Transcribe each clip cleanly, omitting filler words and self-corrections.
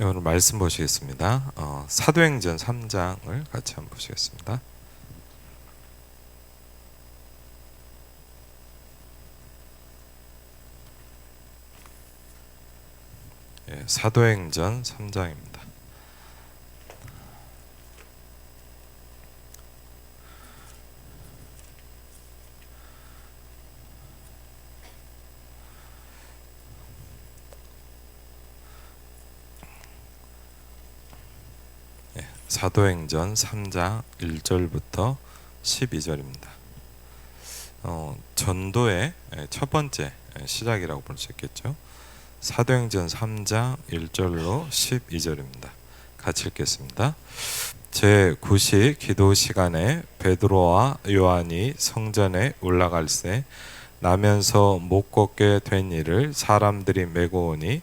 오늘 말씀 보시겠습니다. 사도행전 3장을 같이 한번 보시겠습니다. 사도행전 3장입니다. 사도행전 3장 1절부터 12절입니다. 전도의 첫 번째 시작이라고 볼 수 있겠죠. 사도행전 3장 1절로 12절입니다. 같이 읽겠습니다. 제9시 기도 시간에 베드로와 요한이 성전에 올라갈새 나면서 못 걷게 된 이를 사람들이 메고 오니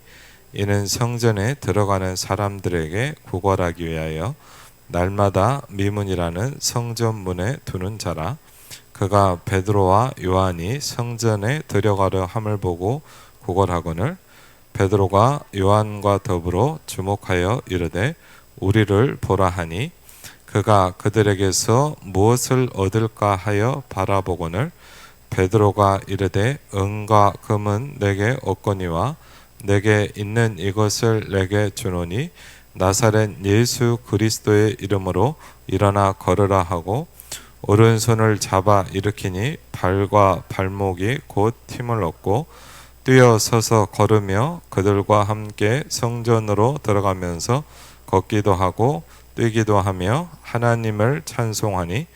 이는 성전에 들어가는 사람들에게 구걸하기 위하여 날마다 미문이라는 성전문에 두는 자라. 그가 베드로와 요한이 성전에 들어가려 함을 보고 구걸하거늘 베드로가 요한과 더불어 주목하여 이르되 우리를 보라 하니 그가 그들에게서 무엇을 얻을까 하여 바라보거늘 베드로가 이르되 은과 금은 내게 없거니와 내게 있는 이것을 내게 주노니 나사렛 예수 그리스도의 이름으로 일어나 걸으라 하고 오른손을 잡아 일으키니 발과 발목이 곧 힘을 얻고 뛰어 서서 걸으며 그들과 함께 성전으로 들어가면서 걷기도 하고 뛰기도 하며 하나님을 찬송하니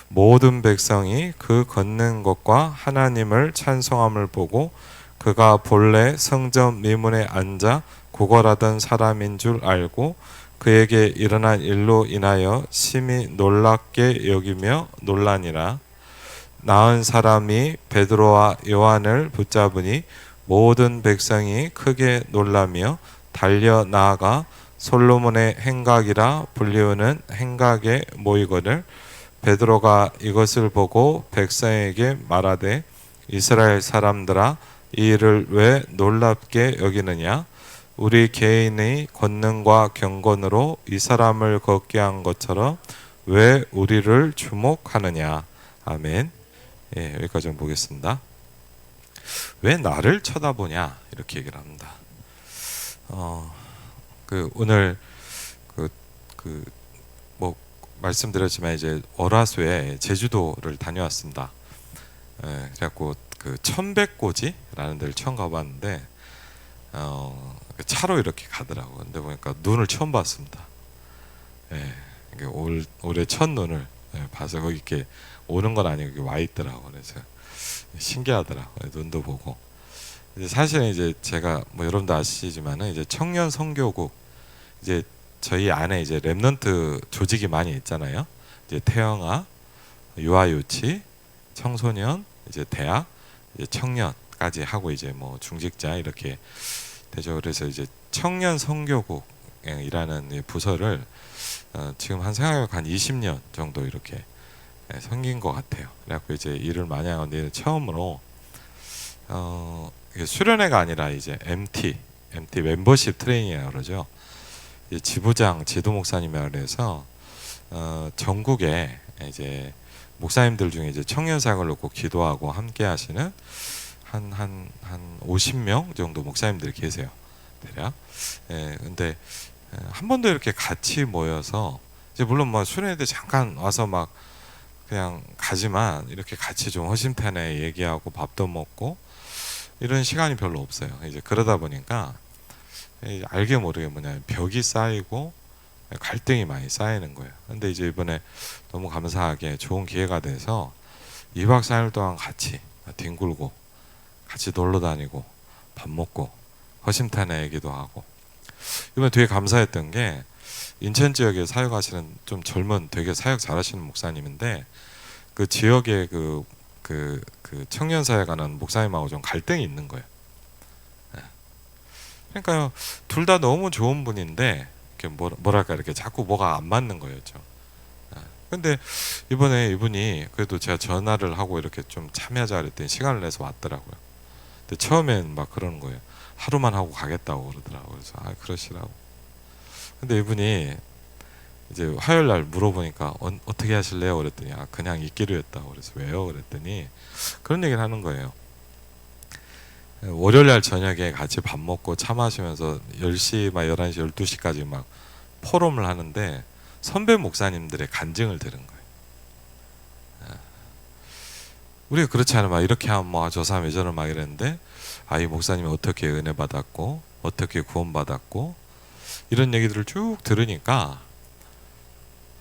모든 백성이 그 걷는 것과 하나님을 찬송함을 보고 그가 본래 성전 미문에 앉아 구걸하던 사람인 줄 알고 그에게 일어난 일로 인하여 심히 놀랍게 여기며 놀라니라. 나은 사람이 베드로와 요한을 붙잡으니 모든 백성이 크게 놀라며 달려 나아가 솔로몬의 행각이라 불리우는 행각에 모이거늘 베드로가 이것을 보고 백성에게 말하되 이스라엘 사람들아 이 일을 왜 놀랍게 여기느냐? 우리 개인의 권능과 경건으로 이 사람을 걷게 한 것처럼 왜 우리를 주목하느냐? 아멘. 여기까지 좀 보겠습니다. 왜 나를 쳐다보냐? 이렇게 얘기를 합니다. 오늘 뭐 말씀드렸지만 이제 월화수에 제주도를 다녀왔습니다. 그래갖고 천백고지라는 데를 처음 가봤는데 차로 이렇게 가더라고. 근데 보니까 눈을 처음 봤습니다. 올해 첫 눈을 봐서 거기 이렇게 오는 건 아니고 와 있더라고. 그래서 신기하더라고. 눈도 보고. 사실은 이제 제가 뭐 여러분도 아시지만은 이제 청년 선교국 이제 저희 안에 이제 렘넌트 조직이 많이 있잖아요. 이제 태영아, 유아유치, 청소년, 이제 대학, 이제 청년까지 하고 이제 뭐 중직자 이렇게 되죠. 그래서 이제 청년 선교국이라는 부서를 지금 생각해보면 한 20년 정도 이렇게 섬긴 것 같아요. 그래갖고 이제 일을 많이 하는데 처음으로 수련회가 아니라 이제 MT 멤버십 트레이닝이라고 그러죠. 지부장 지도 목사님이라 그래서 전국에 이제 목사님들 중에 이제 청년 사역을 놓고 기도하고 함께 하시는 한 50명 정도 목사님들이 계세요. 대략. 근데 한 번도 이렇게 같이 모여서 이제 물론 뭐 수련회 때 잠깐 와서 막 그냥 가지만 이렇게 같이 좀 허심탄회 얘기하고 밥도 먹고 이런 시간이 별로 없어요. 이제 그러다 보니까 알게 모르게 벽이 쌓이고 갈등이 많이 쌓이는 거예요. 근데 이제 이번에 너무 감사하게 좋은 기회가 돼서 2박 3일 동안 같이 뒹굴고 같이 놀러 다니고 밥 먹고 허심탄회 얘기도 하고 이번에 되게 감사했던 게 인천 지역에 사역하시는 좀 젊은 되게 사역 잘하시는 목사님인데 그 지역에 그 청년 사역하는 목사님하고 좀 갈등이 있는 거예요. 그러니까요 둘 다 너무 좋은 분인데 뭐랄까 이렇게 자꾸 뭐가 안 맞는 거예요. 근데 이번에 이분이 그래도 제가 전화를 하고 이렇게 좀 참여하자 그랬더니 시간을 내서 왔더라고요. 근데 처음엔 막 그러는 거예요. 하루만 하고 가겠다고 그러더라고요. 그래서 그러시라고. 근데 이분이 이제 화요일 날 물어보니까 어떻게 하실래요? 그랬더니 그냥 있기로 했다고. 그래서 왜요? 그랬더니 그런 얘기를 하는 거예요. 월요일 날 저녁에 같이 밥 먹고 차 마시면서 10시 막 11시 12시까지 막 포럼을 하는데 선배 목사님들의 간증을 들은 거예요. 우리가 그렇지 않으면 막 이렇게 하면 뭐 저 사람 예전에 막 이랬는데 이 목사님이 어떻게 은혜 받았고 어떻게 구원 받았고 이런 얘기들을 쭉 들으니까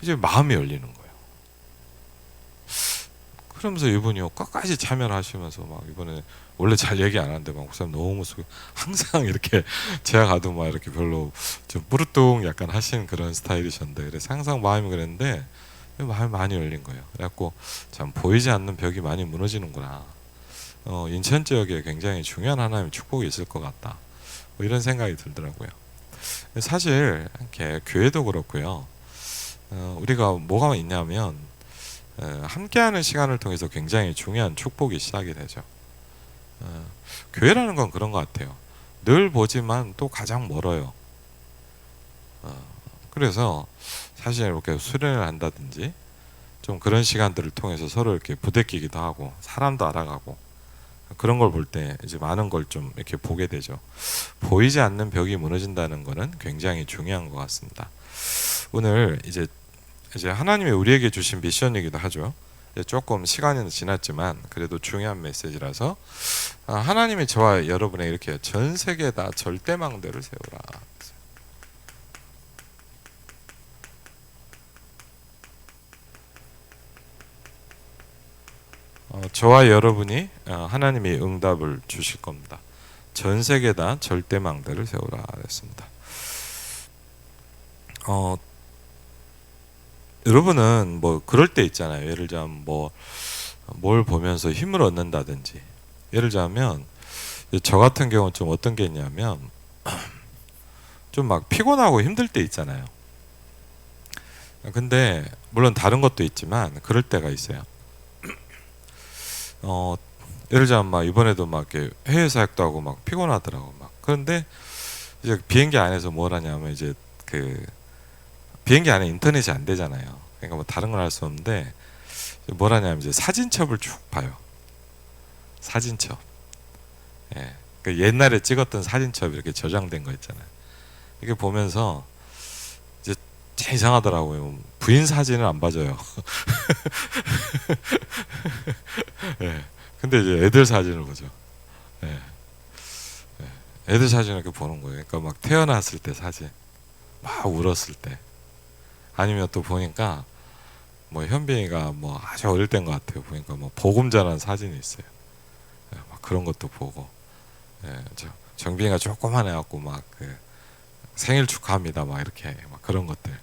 이제 마음이 열리는 거예요. 그러면서 이분이 끝까지 참여를 하시면서 막 이번에 원래 잘 얘기 안 하는데 막 목사님 너무 항상 이렇게 제가 가도 막 이렇게 별로 좀 뿌르뚱 약간 하시는 그런 스타일이셨는데 그래서 항상 마음이 그랬는데 마음이 많이 열린 거예요. 그래갖고 참 보이지 않는 벽이 많이 무너지는구나. 인천 지역에 굉장히 중요한 하나님의 축복이 있을 것 같다. 뭐 이런 생각이 들더라고요. 사실 이렇게 교회도 그렇고요. 우리가 뭐가 있냐면 함께하는 시간을 통해서 굉장히 중요한 축복이 시작이 되죠. 교회라는 건 그런 것 같아요. 늘 보지만 또 가장 멀어요. 그래서 사실 이렇게 수련을 한다든지 좀 그런 시간들을 통해서 서로 이렇게 부대끼기도 하고 사람도 알아가고 그런 걸 볼 때 이제 많은 걸 좀 이렇게 보게 되죠. 보이지 않는 벽이 무너진다는 것은 굉장히 중요한 것 같습니다. 오늘 이제 하나님이 우리에게 주신 미션이기도 하죠. 조금 시간이 지났지만 그래도 중요한 메시지라서 하나님이 저와 여러분의 이렇게 전 세계 다 절대망대를 세우라. 저와 여러분이 하나님이 응답을 주실 겁니다. 전 세계 다 절대망대를 세우라 했습니다. 여러분은 뭐 그럴 때 있잖아요. 예를 들자면 뭘 보면서 힘을 얻는다든지. 예를 들자면 저 같은 경우는 좀 어떤 게 있냐면 좀 막 피곤하고 힘들 때 있잖아요. 근데 물론 다른 것도 있지만 그럴 때가 있어요. 예를 들자면 막 이번에도 막 이렇게 해외 사역도 하고 막 피곤하더라고 막. 그런데 이제 비행기 안에서 뭘 하냐면 이제 그 비행기 안에 인터넷이 안 되잖아요. 그러니까 뭐 다른 건 할 수 없는데 뭘 하냐면 이제 사진첩을 쭉 봐요. 사진첩. 예. 그 옛날에 찍었던 사진첩 이렇게 저장된 거 있잖아요. 이게 보면서 이제 참 이상하더라고요. 부인 사진을 안 봐줘요. 예. 근데 이제 애들 사진을 보죠. 예. 예. 애들 사진을 이렇게 보는 거예요. 그러니까 막 태어났을 때 사진, 막 울었을 때, 아니면 또 보니까 뭐 현빈이가 뭐 아주 어릴 때인 것 같아요. 보니까 뭐 복음 전한 사진이 있어요. 예. 막 그런 것도 보고, 예. 정빈이가 조그만 해갖고 막 그 생일 축하합니다. 막 이렇게 막 그런 것들.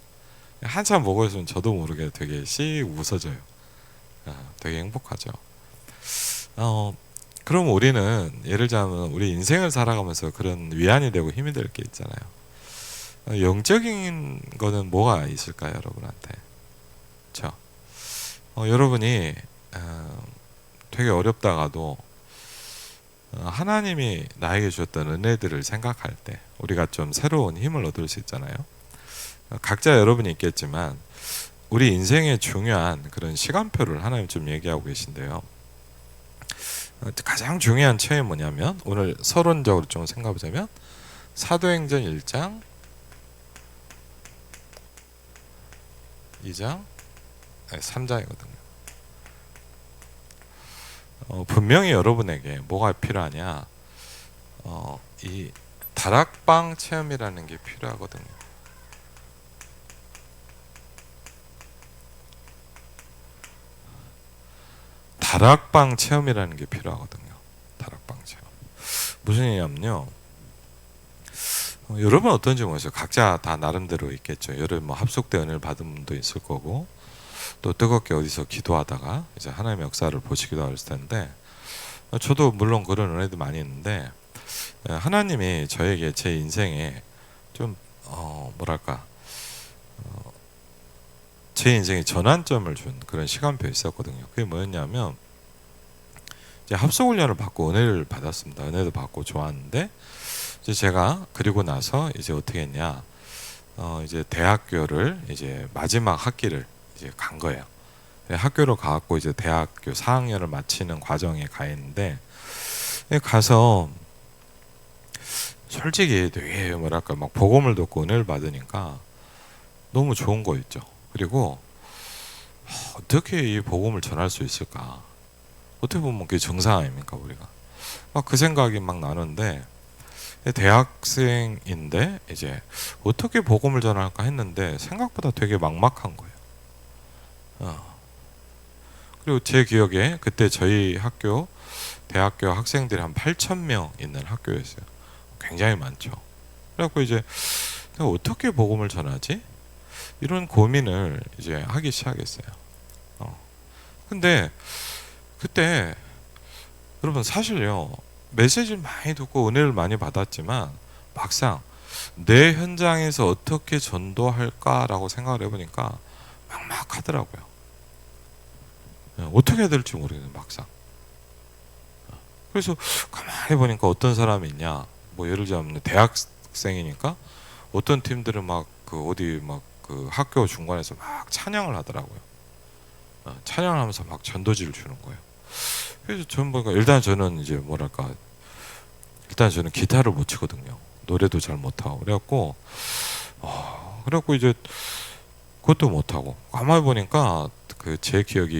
한참 보고 있으면 저도 모르게 되게 씩 웃어져요. 되게 행복하죠. 그럼 우리는 예를 들자면 우리 인생을 살아가면서 그런 위안이 되고 힘이 될 게 있잖아요. 영적인 거는 뭐가 있을까요, 여러분한테? 그렇죠? 여러분이 되게 어렵다가도 하나님이 나에게 주셨던 은혜들을 생각할 때 우리가 좀 새로운 힘을 얻을 수 있잖아요. 각자 여러분이 있겠지만 우리 인생의 중요한 그런 시간표를 하나님 좀 얘기하고 계신데요. 가장 중요한 체험이 뭐냐면 오늘 서론적으로 좀 생각해보자면 사도행전 1장 2장 3장이거든요. 분명히 여러분에게 뭐가 필요하냐, 이 다락방 체험이라는 게 필요하거든요. 다락방 체험이라는 게 필요하거든요. 다락방 체험. 무슨 얘기냐면요. 여러분 어떤지 모르겠어요. 각자 다 나름대로 있겠죠. 여러분 뭐 합숙대 은혜를 받은 분도 있을 거고, 또 뜨겁게 어디서 기도하다가 이제 하나님의 역사를 보시기도 하실 텐데, 저도 물론 그런 은혜도 많이 있는데, 하나님이 저에게 제 인생에 좀 뭐랄까 제 인생에 전환점을 준 그런 시간표가 있었거든요. 그게 뭐였냐면 이제 합숙훈련을 받고 은혜를 받았습니다. 은혜도 받고 좋았는데 이제 제가 그리고 나서 이제 어떻게 했냐, 이제 대학교를 이제 마지막 학기를 이제 간 거예요. 학교로 가갖고 이제 대학교 4학년을 마치는 과정에 가 있는데, 가서 솔직히 되게 뭐랄까 막 복음을 듣고 은혜를 받으니까 너무 좋은 거 있죠. 그리고 어떻게 이 복음을 전할 수 있을까? 어떻게 보면 그게 정상 아닙니까, 우리가? 막 그 생각이 막 나는데, 대학생인데 이제 어떻게 복음을 전할까 했는데 생각보다 되게 막막한 거예요. 그리고 제 기억에 그때 저희 학교 대학교 학생들이 한 8,000명 있는 학교였어요. 굉장히 많죠. 그래갖고 이제 내가 어떻게 복음을 전하지? 이런 고민을 이제 하기 시작했어요. 근데 그때 여러분 사실요, 메시지를 많이 듣고 은혜를 많이 받았지만 막상 내 현장에서 어떻게 전도할까라고 생각을 해보니까 막막하더라고요. 어떻게 해야 될지 모르겠어요, 막상. 그래서 가만히 보니까 어떤 사람이 있냐, 뭐 예를 들자면 대학생이니까 어떤 팀들은 막 그 어디 막 그 학교 중간에서 막 찬양을 하더라고요. 찬양을 하면서 막 전도지를 주는 거예요. 그래서 저는 보니까 일단 저는 이제 뭐랄까, 일단 저는 기타를 못 치거든요. 노래도 잘 못하고 그래갖고 이제 그것도 못하고 가만히 보니까 그 제 기억에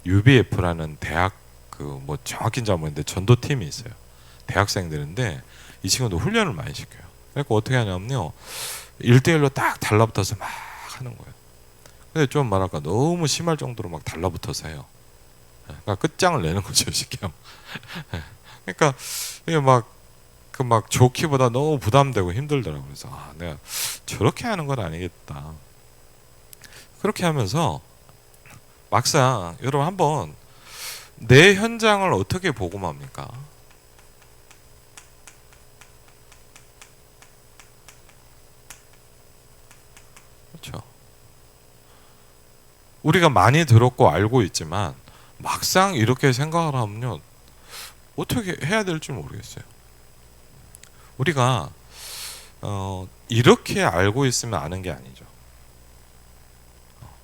UBF라는 대학 그 뭐 정확히는 잘 모르겠는데 전도팀이 있어요. 대학생들인데 이 친구도 훈련을 많이 시켜요. 그러니까 어떻게 하냐면요, 1대1로 딱 달라붙어서 막 하는 거예요. 근데 좀 뭐랄까 너무 심할 정도로 막 달라붙어서 해요. 그러니까 끝장을 내는 거죠, 쉽게 하면. 그러니까 이게 막 좋기보다 너무 부담되고 힘들더라고요. 그래서 내가 저렇게 하는 건 아니겠다. 그렇게 하면서 막상 여러분 한번 내 현장을 어떻게 복음합니까? 그렇죠. 우리가 많이 들었고 알고 있지만 막상 이렇게 생각을 하면요, 어떻게 해야 될지 모르겠어요. 우리가 이렇게 알고 있으면 아는 게 아니죠.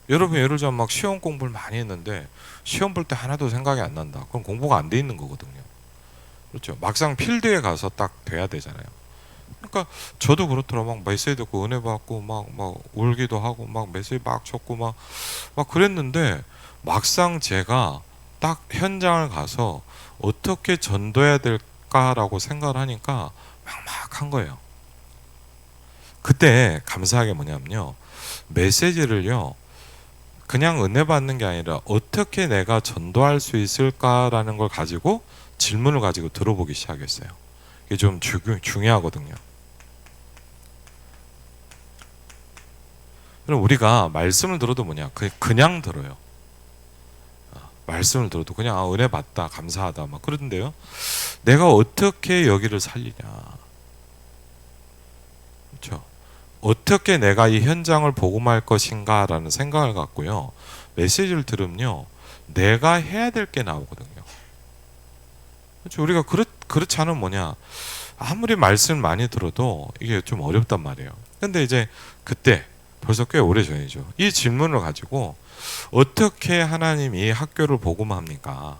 여러분 예를 들면 막 시험 공부를 많이 했는데 시험 볼 때 하나도 생각이 안 난다. 그럼 공부가 안 돼 있는 거거든요. 그렇죠. 막상 필드에 가서 딱 돼야 되잖아요. 그러니까 저도 그렇더라고요. 막 메시지 듣고 은혜 받고 막 울기도 하고 막 메시지 막 쳤고 막 그랬는데 막상 제가 딱 현장을 가서 어떻게 전도해야 될까라고 생각을 하니까 막막한 거예요. 그때 감사하게 뭐냐면요, 메시지를요 그냥 은혜 받는 게 아니라 어떻게 내가 전도할 수 있을까라는 걸 가지고 질문을 가지고 들어보기 시작했어요. 이게 좀 중요하거든요. 그럼 우리가 말씀을 들어도 뭐냐, 그냥 들어요. 말씀을 들어도 그냥 은혜 받다 감사하다 막 그러던데요, 내가 어떻게 여기를 살리냐, 그렇죠? 어떻게 내가 이 현장을 복음할 것인가라는 생각을 갖고요, 메시지를 들으면요 내가 해야 될 게 나오거든요. 그렇죠? 우리가 그렇지 않으면 뭐냐, 아무리 말씀을 많이 들어도 이게 좀 어렵단 말이에요. 근데 이제 그때 벌써 꽤 오래 전이죠. 이 질문을 가지고 어떻게 하나님이 학교를 복음합니까?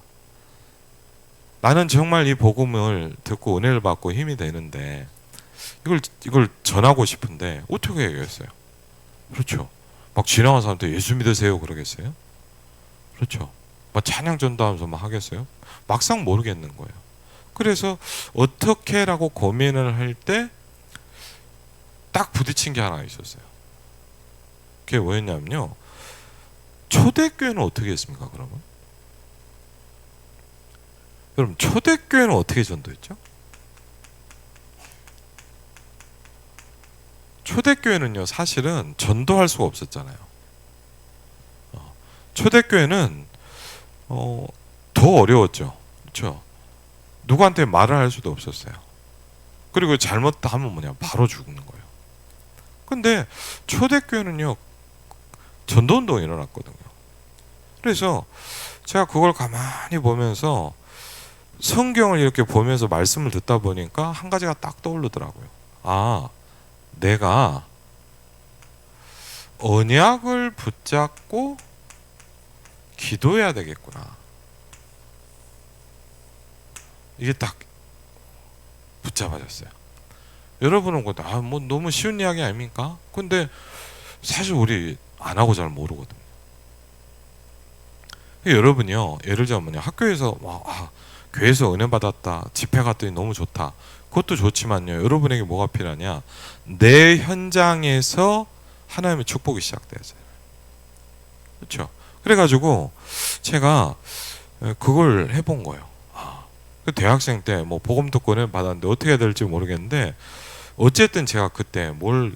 나는 정말 이 복음을 듣고 은혜를 받고 힘이 되는데 이걸 전하고 싶은데 어떻게 얘기했어요? 그렇죠. 막 지나간 사람한테 예수 믿으세요 그러겠어요? 그렇죠. 막 찬양 전도하면서 막 하겠어요? 막상 모르겠는 거예요. 그래서 어떻게라고 고민을 할 때 딱 부딪힌 게 하나 있었어요. 그게 뭐였냐면요, 초대교회는 어떻게 했습니까? 그러면 그럼 초대교회는 어떻게 전도했죠? 초대교회는요 사실은 전도할 수가 없었잖아요. 초대교회는 더 어려웠죠. 그렇죠? 누구한테 말을 할 수도 없었어요. 그리고 잘못하면 뭐냐, 바로 죽는 거예요. 근데 초대교회는요 전도운동이 일어났거든요. 그래서 제가 그걸 가만히 보면서 성경을 이렇게 보면서 말씀을 듣다 보니까 한 가지가 딱 떠오르더라고요. 내가 언약을 붙잡고 기도해야 되겠구나. 이게 딱 붙잡아졌어요. 여러분은 뭐 너무 쉬운 이야기 아닙니까? 근데 사실 우리 안 하고 잘 모르거든요. 여러분이요, 예를 들면 학교에서 교회에서 은혜 받았다, 집회 갔더니 너무 좋다. 그것도 좋지만요, 여러분에게 뭐가 필요하냐? 내 현장에서 하나님의 축복이 시작돼야죠. 그렇죠? 그래가지고 제가 그걸 해본 거예요. 대학생 때 뭐 복음 듣고 은혜 받았는데 어떻게 해야 될지 모르겠는데, 어쨌든 제가 그때 뭘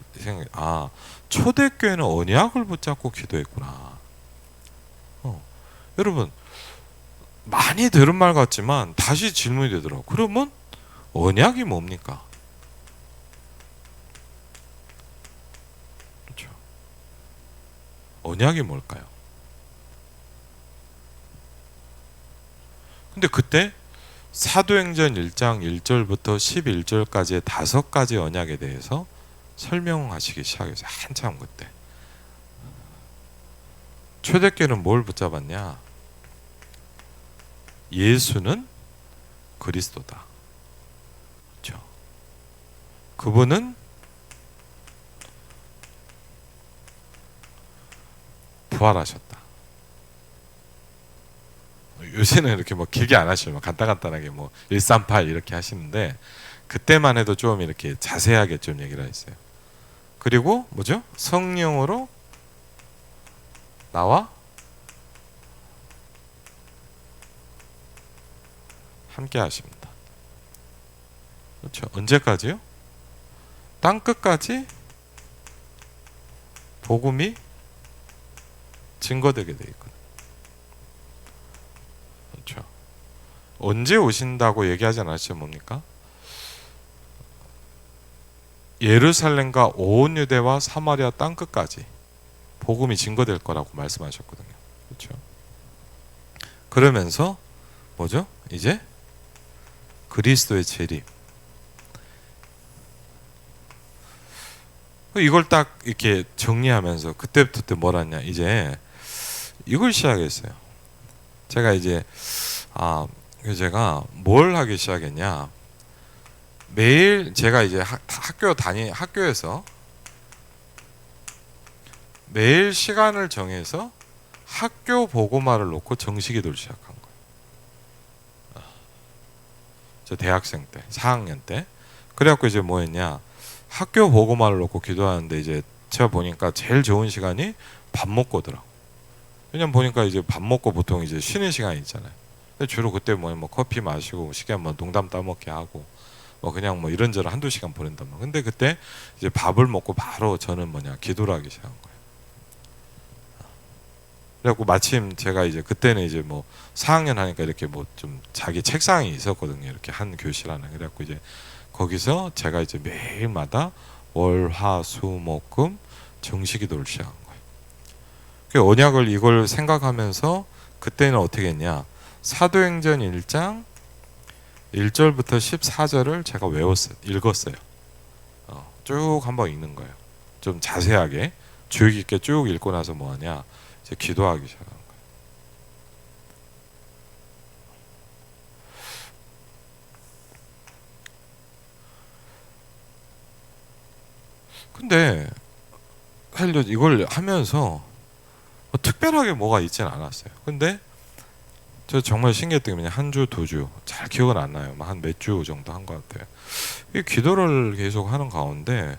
초대교회는 언약을 붙잡고 기도했구나. 여러분, 많이 들은 말 같지만 다시 질문이 되더라고요. 그러면 언약이 뭡니까? 그렇죠. 언약이 뭘까요? 근데 그때 사도행전 1장 1절부터 11절까지의 5가지 언약에 대해서 설명하시기 시작했어요. 한참 그때. 초대교회는 뭘 붙잡았냐? 예수는 그리스도다. 그렇죠? 그분은 부활하셨다. 요새는 이렇게 뭐 길게 안 하시면 간단하게 뭐 138 이렇게 하시는데, 그때만 해도 좀 이렇게 자세하게 좀 얘기를 했어요. 그리고 뭐죠? 성령으로 나와 함께 하십니다. 그렇죠? 언제까지요? 땅 끝까지 복음이 증거되게 돼 있거든요. 그렇죠? 언제 오신다고 얘기하지 않았죠? 뭡니까? 예루살렘과 온 유대와 사마리아 땅 끝까지 복음이 증거될 거라고 말씀하셨거든요. 그렇죠? 그러면서 뭐죠? 이제 그리스도의 재림. 이걸 딱 이렇게 정리하면서 그때부터 뭘 하냐? 이제 이걸 시작했어요. 제가 이제 제가 뭘 하기 시작했냐? 매일 제가 이제 학교에서 매일 시간을 정해서 학교 보고말을 놓고 정식기도를 시작한 거예요. 저 대학생 때, 4학년 때. 그래갖고 이제 뭐 했냐? 학교 보고말을 놓고 기도하는데, 이제 제가 보니까 제일 좋은 시간이 밥 먹고더라고. 왜냐면 보니까 이제 밥 먹고 보통 이제 쉬는 시간이 있잖아요. 근데 주로 그때 뭐 커피 마시고 시간 뭐 농담 따먹게 하고 뭐 그냥 뭐 이런저런 한두 시간 보낸단 말이에요. 근데 그때 이제 밥을 먹고 바로 저는 기도를 하기 시작한 거예요. 그래갖고 마침 제가 이제 그때는 이제 뭐 4학년 하니까 이렇게 뭐 좀 자기 책상이 있었거든요. 이렇게 한 교실 하나. 그래갖고 이제 거기서 제가 이제 매일마다 월, 화, 수, 목, 금 정식기도를 시작한 거예요. 그 언약을 이걸 생각하면서 그때는 어떻게 했냐? 사도행전 1장 1절부터 14절을 제가 읽었어요. 쭉 한번 읽는 거예요. 좀 자세하게 주의 깊게 쭉 읽고 나서 뭐 하냐? 이제 기도하기 시작한 거예요. 근데 사실 이걸 하면서 특별하게 뭐가 있진 않았어요. 근데 저 정말 신기했던 게 한 주, 2주 잘 기억은 안 나요. 한 몇 주 정도 한 것 같아요. 이 기도를 계속 하는 가운데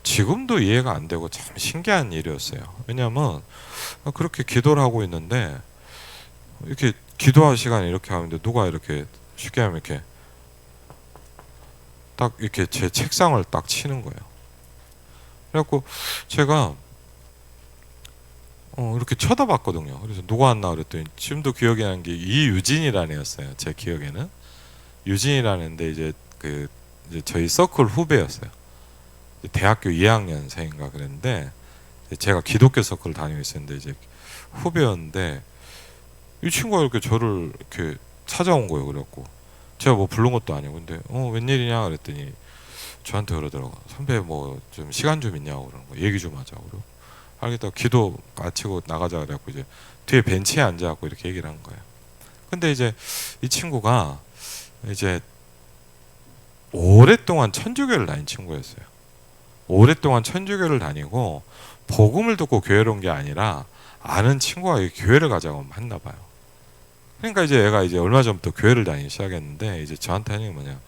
지금도 이해가 안 되고 참 신기한 일이었어요. 왜냐하면 그렇게 기도를 하고 있는데 이렇게 기도할 시간에 이렇게 하는데 누가 이렇게 쉽게 하면 이렇게 딱 이렇게 제 책상을 딱 치는 거예요. 그래갖고 제가 이렇게 쳐다봤거든요. 그래서 누가 왔나 그랬더니 지금도 기억이 나는 게 이유진이라는 애였어요. 제 기억에는 유진이라는데 이제 이제 저희 서클 후배였어요. 대학교 2학년생인가 그랬는데 제가 기독교 서클을 다니고 있었는데 이제 후배였는데 이 친구가 이렇게 저를 이렇게 찾아온 거예요. 그래갖고 제가 뭐 부른 것도 아니고 근데 웬일이냐 그랬더니 저한테 그러더라고. 선배 뭐 좀 시간 좀 있냐고 그러는 거. 얘기 좀 하자고. 그러고 알겠다. 기도 마치고 나가자 그래갖고 이제 뒤에 벤치에 앉아갖고 이렇게 얘기를 한 거예요. 근데 이제 이 친구가 이제 오랫동안 천주교를 다닌 친구였어요. 오랫동안 천주교를 다니고 복음을 듣고 교회로 온 게 아니라 아는 친구가 교회를 가자고 했나 봐요. 그러니까 이제 얘가 이제 얼마 전부터 교회를 다니기 시작했는데 이제 저한테 하는 게 뭐냐.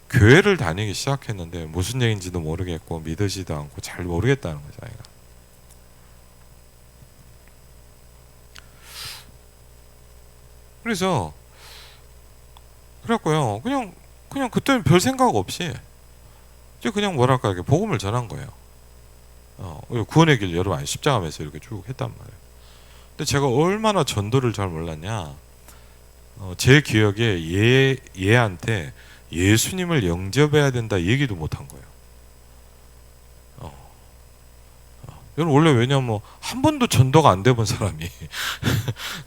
교회를 다니기 시작했는데 무슨 얘기인지도 모르겠고 믿으지도 않고 잘 모르겠다는 거죠, 자기가. 그래서 그랬고요. 그냥 그때는 별 생각 없이 이제 그냥 뭐랄까 이렇게 복음을 전한 거예요. 구원의 길 여러분 십자가면서 이렇게 쭉 했단 말이에요. 근데 제가 얼마나 전도를 잘 몰랐냐. 제 기억에 얘한테 예수님을 영접해야 된다 얘기도 못한 거예요. 여러분 원래 왜냐면 한 번도 전도가 안 돼본 사람이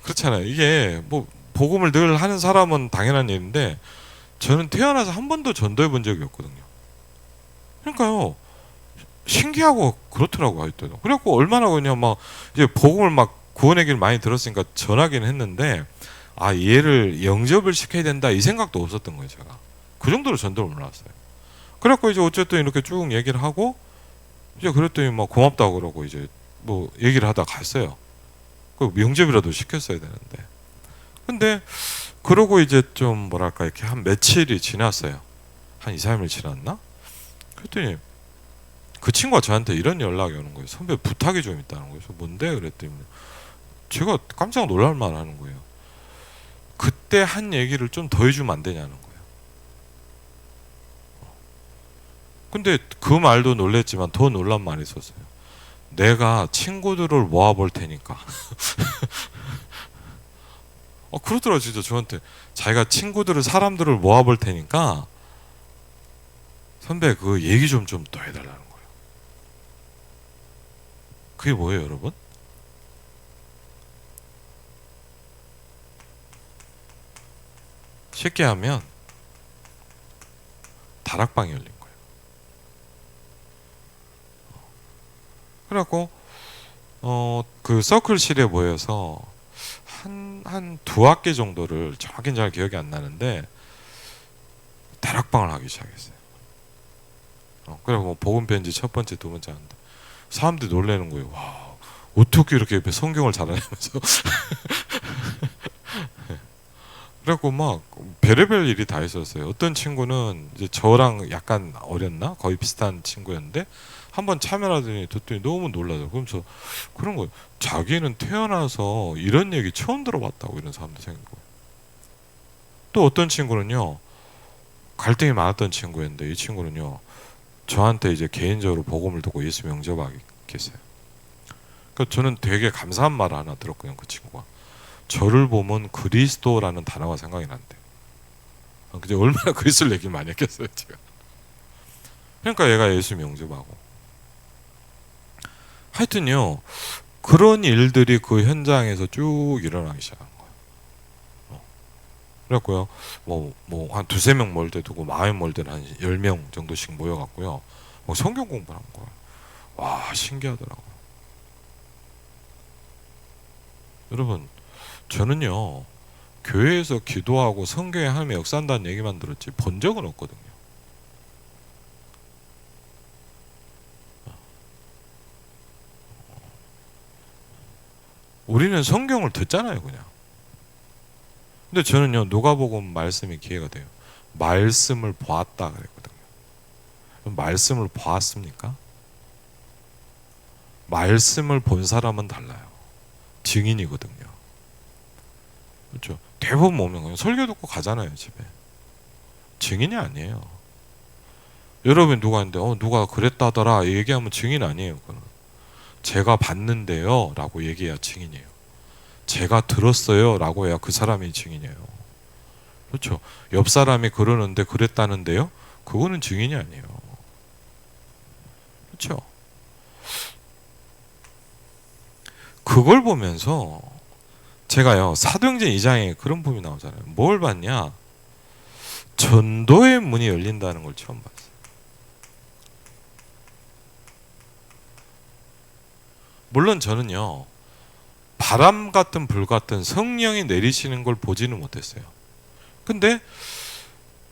그렇잖아요. 이게 뭐 복음을 늘 하는 사람은 당연한 일인데 저는 태어나서 한 번도 전도해 본 적이 없거든요. 그러니까요. 신기하고 그렇더라고요. 하여튼. 그래갖고 얼마나 그냥 막 이제 복음을 막 구원의 길 많이 들었으니까 전하긴 했는데 아 얘를 영접을 시켜야 된다 이 생각도 없었던 거예요. 제가 그 정도로 전도를 몰랐어요. 그래갖고 이제 어쨌든 이렇게 쭉 얘기를 하고 이제 그랬더니 막 고맙다고 그러고 이제 뭐 얘기를 하다 갔어요. 그 영접이라도 시켰어야 되는데 근데 그러고 이제 좀 뭐랄까 이렇게 한 며칠이 지났어요. 한 2, 3일 지났나? 그랬더니 그 친구가 저한테 이런 연락이 오는 거예요. 선배 부탁이 좀 있다는 거예요. 그래서 뭔데? 그랬더니 제가 깜짝 놀랄 만 하는 거예요. 그때 한 얘기를 좀 더 해주면 안 되냐는 거예요. 근데 그 말도 놀랬지만 더 놀란 말이 있었어요. 내가 친구들을 모아볼 테니까. 그러더라 진짜 저한테. 자기가 사람들을 모아볼 테니까 선배 그 얘기 좀 더 해달라는 거예요. 그게 뭐예요 여러분? 쉽게 하면 다락방이 열린 거예요. 그래갖고 그 서클실에 모여서 한 두 학기 정도를 정확히는 잘 기억이 안 나는데 다락방을 하기 시작했어요. 그래서 뭐 복음 편지 첫 번째, 두 번째 하는데 사람들이 놀라는 거예요. 와 어떻게 이렇게 성경을 잘하냐면서. 그래갖고 막 별의별 일이 다 있었어요. 어떤 친구는 이제 저랑 약간 어렸나? 거의 비슷한 친구였는데 한번 참여하더니 듣더니 너무 놀라서 그러면서 그런 거예요. 자기는 태어나서 이런 얘기 처음 들어봤다고 이런 사람도 생기고 또 어떤 친구는요 갈등이 많았던 친구였는데 이 친구는요 저한테 이제 개인적으로 복음을 듣고 예수 영접하겠어요. 그러니까 저는 되게 감사한 말을 하나 들었거든요. 그 친구가 저를 보면 그리스도라는 단어가 생각이 난대요. 근데 얼마나 그리스도를 얘기를 많이 했겠어요 제가. 그러니까 얘가 예수 영접하고 하여튼요 그런 일들이 그 현장에서 쭉 일어나기 시작한 거예요. 그래갖고요 뭐 한 두세 명 몰 때 두고 마음에 몰 때는 한 10명 정도씩 모여갖고요 뭐 성경 공부를 한 거예요. 와 신기하더라고요. 여러분 저는요 교회에서 기도하고 성경에 하나님의 역사한다는 얘기만 들었지 본 적은 없거든요. 우리는 성경을 듣잖아요 그냥. 근데 저는요 누가복음 말씀이 기회가 돼요. 말씀을 보았다 그랬거든요. 말씀을 보았습니까? 말씀을 본 사람은 달라요. 증인이거든요. 그렇죠. 대부분 보면 그냥 설교 듣고 가잖아요 집에. 증인이 아니에요. 여러분 누가 있는데 누가 그랬다더라 얘기하면 증인 아니에요. 그건. 제가 봤는데요 라고 얘기해야 증인이에요. 제가 들었어요 라고 해야 그 사람이 증인이에요. 그렇죠. 옆 사람이 그러는데 그랬다는데요 그거는 증인이 아니에요. 그렇죠. 그걸 보면서 제가요 사도행전 2장에 그런 부분이 나오잖아요. 뭘 봤냐? 전도의 문이 열린다는 걸 처음 봤어요. 물론 저는요, 바람 같은 불 같은 성령이 내리시는 걸 보지는 못했어요. 근데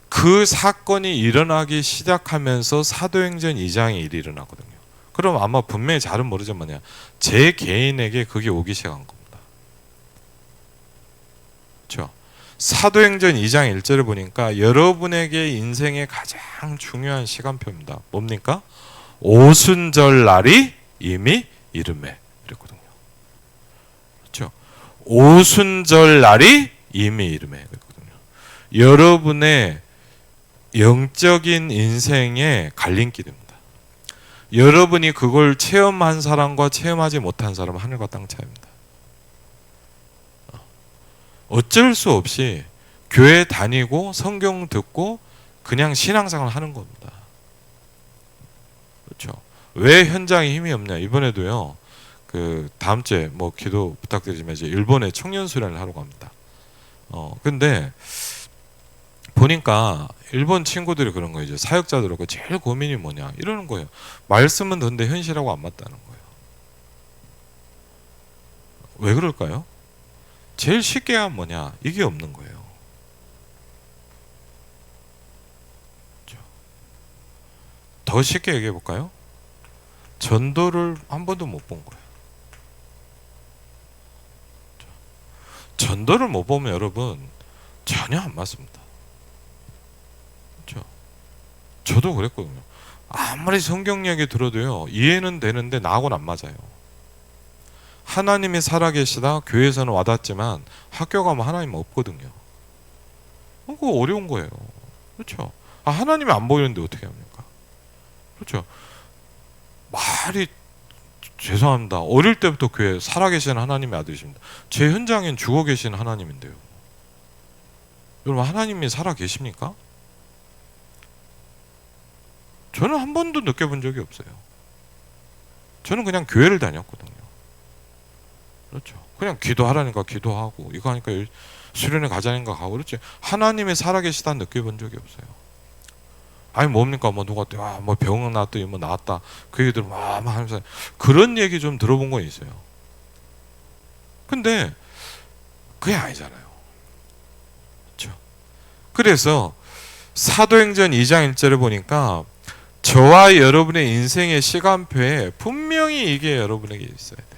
그 사건이 일어나기 시작하면서 사도행전 2장의 일이 일어나거든요. 그럼 아마 분명히 잘은 모르지만 뭐냐, 제 개인에게 그게 오기 시작한 겁니다. 그렇죠? 사도행전 2장 1절을 보니까 여러분에게 인생의 가장 중요한 시간표입니다. 뭡니까? 오순절 날이 이미 이르매 그랬거든요. 그렇죠? 오순절 날이 이미 이르매 그랬거든요. 여러분의 영적인 인생의 갈림길입니다. 여러분이 그걸 체험한 사람과 체험하지 못한 사람은 하늘과 땅 차이입니다. 어쩔 수 없이 교회 다니고 성경 듣고 그냥 신앙생활 하는 겁니다. 그렇죠? 왜 현장에 힘이 없냐? 이번에도요. 그 다음 주에 뭐 기도 부탁드리지만 이제 일본에 청년 수련을 하러 갑니다. 근데 보니까 일본 친구들이 그런 거예요. 이제 사역자들하고 제일 고민이 뭐냐 이러는 거예요. 말씀은 듣는데 현실하고 안 맞다는 거예요. 왜 그럴까요? 제일 쉽게 하면 뭐냐? 이게 없는 거예요. 그렇죠? 더 쉽게 얘기해 볼까요? 전도를 한 번도 못 본 거예요. 전도를 못 보면 여러분 전혀 안 맞습니다. 그렇죠? 저도 그랬거든요. 아무리 성경 이야기 들어도요, 이해는 되는데 나하고는 안 맞아요. 하나님이 살아계시다 교회에서는 와닿지만 학교 가면 하나님 없거든요. 그거 어려운 거예요. 그렇죠? 하나님이 안 보이는데 어떻게 합니까? 그렇죠? 말이 죄송합니다. 어릴 때부터 교회 살아계신 하나님의 아들이십니다. 제 현장엔 죽어 계신 하나님인데요. 여러분 하나님이 살아계십니까? 저는 한 번도 느껴본 적이 없어요. 저는 그냥 교회를 다녔거든요. 그렇죠. 그냥 기도하라니까 기도하고 이거 하니까 수련회 가자니까 가고 그렇지. 하나님이 살아계시다 느껴본 적이 없어요. 아니 뭡니까 뭐 누가 뭐 병 났더니 뭐 나았다 그 얘기들 막 하면서 그런 얘기 좀 들어본 건 있어요. 근데 그게 아니잖아요. 그렇죠. 그래서 사도행전 2장 1절을 보니까 저와 여러분의 인생의 시간표에 분명히 이게 여러분에게 있어야 돼요.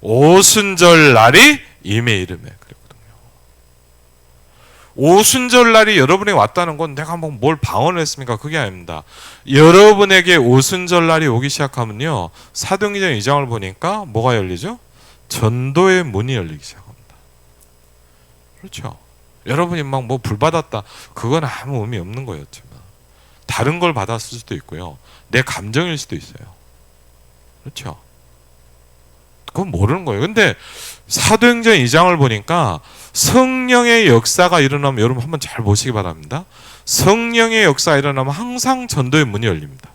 오순절 날이 이미 이르매 그랬거든요. 오순절 날이 여러분에게 왔다는 건 내가 뭐 뭘 방언을 했습니까? 그게 아닙니다. 여러분에게 오순절 날이 오기 시작하면요, 사도행전 2장을 보니까 뭐가 열리죠? 전도의 문이 열리기 시작합니다. 그렇죠? 여러분이 막 뭐 불 받았다 그건 아무 의미 없는 거였지만 다른 걸 받았을 수도 있고요, 내 감정일 수도 있어요. 그렇죠? 그건 모르는 거예요. 근데 사도행전 2장을 보니까 성령의 역사가 일어나면 여러분 한번 잘 보시기 바랍니다. 성령의 역사가 일어나면 항상 전도의 문이 열립니다.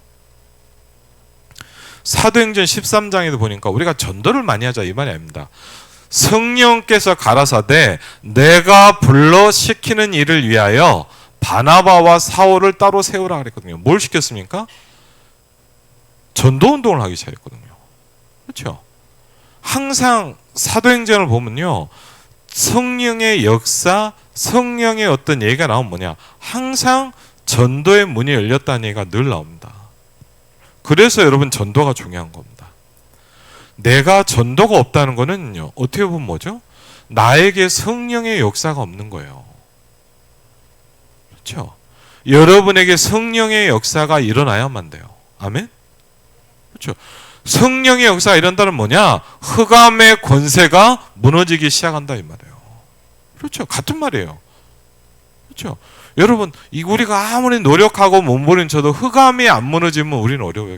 사도행전 13장에도 보니까 우리가 전도를 많이 하자 이 말이 아닙니다. 성령께서 가라사대 내가 불러 시키는 일을 위하여 바나바와 사울을 따로 세우라 그랬거든요. 뭘 시켰습니까? 전도운동을 하기 시작했거든요. 그렇죠? 항상 사도행전을 보면요, 성령의 역사, 성령의 어떤 얘기가 나오면 뭐냐, 항상 전도의 문이 열렸다는 얘기가 늘 나옵니다. 그래서 여러분 전도가 중요한 겁니다. 내가 전도가 없다는 거는요, 어떻게 보면 뭐죠? 나에게 성령의 역사가 없는 거예요. 그렇죠? 여러분에게 성령의 역사가 일어나야만 돼요. 아멘? 그렇죠? 성령의 역사가 이런다는 뭐냐? 흑암의 권세가 무너지기 시작한다 이 말이에요. 그렇죠? 같은 말이에요. 그렇죠? 여러분 우리가 아무리 노력하고 몸부림쳐도 흑암이 안 무너지면 우리는 어려워요.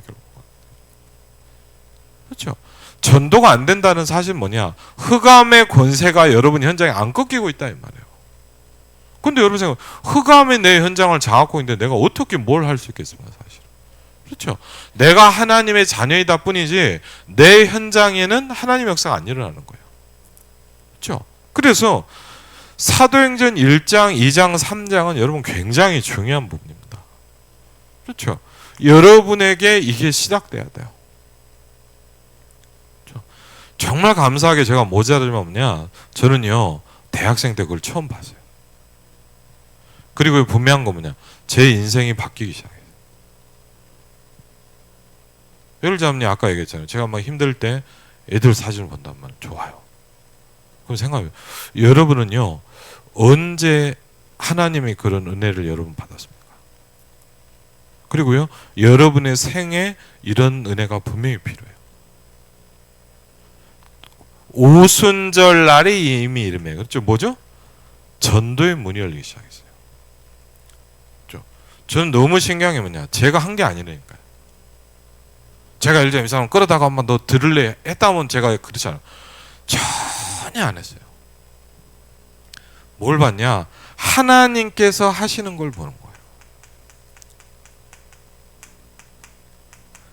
그렇죠? 전도가 안 된다는 사실은 뭐냐? 흑암의 권세가 여러분 현장에 안 꺾이고 있다 이 말이에요. 근데 여러분 생각, 흑암이 내 현장을 장악하고 있는데 내가 어떻게 뭘 할 수 있겠습니까 사실? 그렇죠. 내가 하나님의 자녀이다 뿐이지 내 현장에는 하나님의 역사가 안 일어나는 거예요. 그렇죠. 그래서 사도행전 1장, 2장, 3장은 여러분 굉장히 중요한 부분입니다. 그렇죠. 여러분에게 이게 시작돼야 돼요. 그렇죠? 정말 감사하게 제가 모자람이 없냐? 저는요 대학생 때 그걸 처음 봤어요. 그리고 분명한 거 뭐냐? 제 인생이 바뀌기 시작해요. 예를 들자면 아까 얘기했잖아요. 제가 막 힘들 때 애들 사진을 본단 말이에요. 좋아요. 그럼 생각해요. 여러분은요 언제 하나님이 그런 은혜를 여러분 받았습니까? 그리고요 여러분의 생에 이런 은혜가 분명히 필요해요. 오순절 날에 이미 이름에 그렇죠. 뭐죠? 전도의 문이 열리기 시작했어요. 그렇죠? 저는 너무 신기한 게 뭐냐? 제가 한 게 아니라니까요. 제가 예를 들면 이 사람 끌어다가 한번 너 들을래 했다면 제가 그렇잖아요. 전혀 안 했어요. 뭘 봤냐? 하나님께서 하시는 걸 보는 거예요.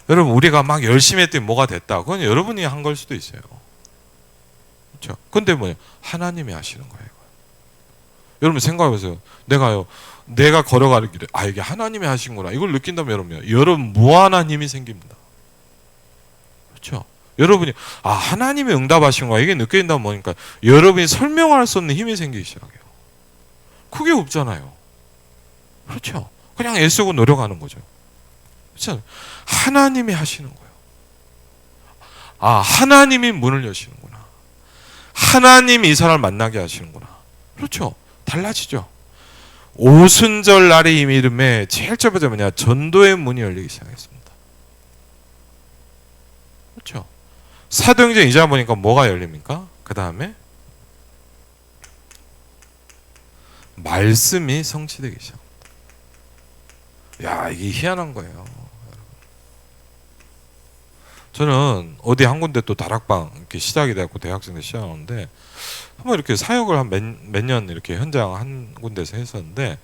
여러분 우리가 막 열심히 했더니 뭐가 됐다. 그건 여러분이 한 걸 수도 있어요. 그렇죠? 근데 뭐냐? 하나님이 하시는 거예요. 여러분 생각해보세요. 내가 걸어가는 길에 이게 하나님이 하신구나. 이걸 느낀다면 여러분 무한한 힘이 생깁니다. 그렇죠? 여러분이 하나님이 응답하신 거야. 이게 느껴진다면 뭐니까 여러분이 설명할 수 없는 힘이 생기기 시작해요. 그게 없잖아요. 그렇죠? 그냥 애쓰고 노력하는 거죠. 그렇죠? 하나님이 하시는 거예요. 하나님이 문을 여시는구나. 하나님이 이 사람을 만나게 하시는구나. 그렇죠? 달라지죠. 오순절 날의 이름에 제일 첫 번째 뭐냐? 전도의 문이 열리기 시작했습니다. 그렇죠? 사도행전 2장 보니까 뭐가 열립니까? 그 다음에 말씀이 성취되기 시작합니다. 야, 이게 희한한 거예요. 저는 어디 한 군데 또 다락방 이렇게 시작이 되고 대학생들 시작하는데 한번 이렇게 사역을 한 몇 년 이렇게 현장 한 군데서 했었는데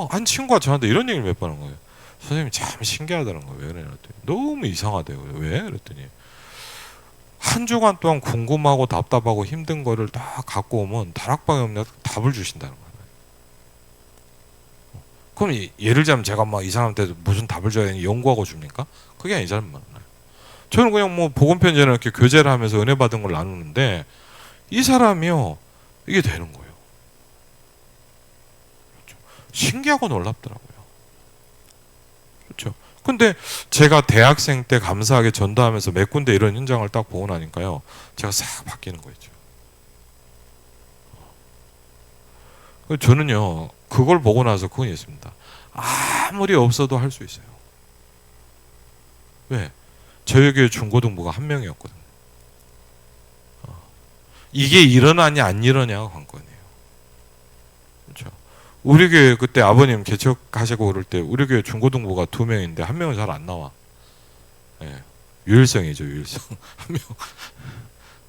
한 친구가 저한테 이런 얘기를 몇 번 한 거예요. 선생님이 참 신기하다는 거예요. 왜 그러냐 그랬더니 너무 이상하대요. 왜? 그랬더니 한 주간 동안 궁금하고 답답하고 힘든 거를 다 갖고 오면 다락방에 오면 답을 주신다는 거예요. 그럼 예를 들자면 제가 막 이 사람한테 무슨 답을 줘야 되는지 연구하고 줍니까? 그게 아니잖아요. 저는 그냥 복음 편지나 이렇게 교제를 하면서 은혜 받은 걸 나누는데 이 사람이요 이게 되는 거예요. 그렇죠? 신기하고 놀랍더라고요. 그렇죠? 근데 제가 대학생 때 감사하게 전도하면서 몇 군데 이런 현장을 딱 보고 나니까요 제가 싹 바뀌는 거 있죠. 저는요 그걸 보고 나서 그건 있습니다. 아무리 없어도 할 수 있어요. 왜? 저희 교회 중고등부가 한 명이었거든요. 이게 일어나냐 안 일어나냐가 관건이에요. 그렇죠? 우리 교회 그때 아버님 개척하시고 그럴 때 우리 교회 중고등부가 2명인데 한 명은 잘 안 나와. 예. 유일성이죠, 유일성.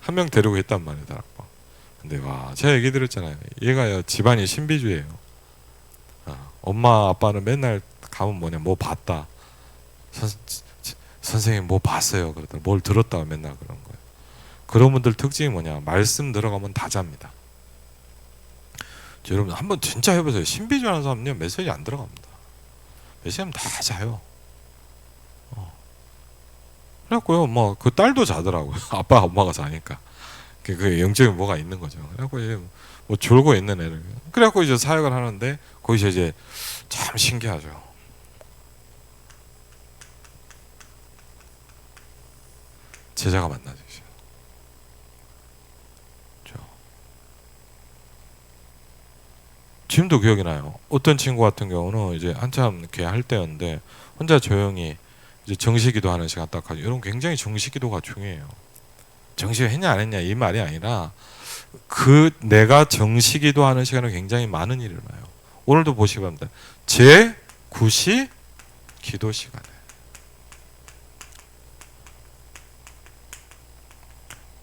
한 명 데리고 했단 말이에요, 다락방. 근데 제가 얘기 드렸잖아요. 얘가요 집안이 신비주의예요. 엄마 아빠는 맨날 가면 뭐 봤다. 선생님 뭐 봤어요. 그러더니 뭘 들었다가 맨날 그런 거예요. 그런 분들 특징이 뭐냐? 말씀 들어가면 다 잡니다. 여러분 한번 진짜 해보세요. 신비주의하는 사람은요 메시지 안 들어갑니다. 메시지하면 다 자요. 그래갖고요 그 딸도 자더라고요. 아빠 엄마가 자니까. 그 영적인 뭐가 있는 거죠. 그래갖고 뭐 졸고 있는 애를. 그래갖고 이제 사역을 하는데 거기서 이제 참 신기하죠. 제자가 만나죠. 지금도 기억이 나요. 어떤 친구 같은 경우는 이제 한참 이렇게 할 때였는데 혼자 조용히 이제 정시기도 하는 시간 딱 가지고 이런 굉장히 정시기도가 중요해요. 정시 했냐 안 했냐 이 말이 아니라 내가 정시기도 하는 시간은 굉장히 많은 일이 일어나요. 오늘도 보시기 바랍니다. 제 9시 기도 시간에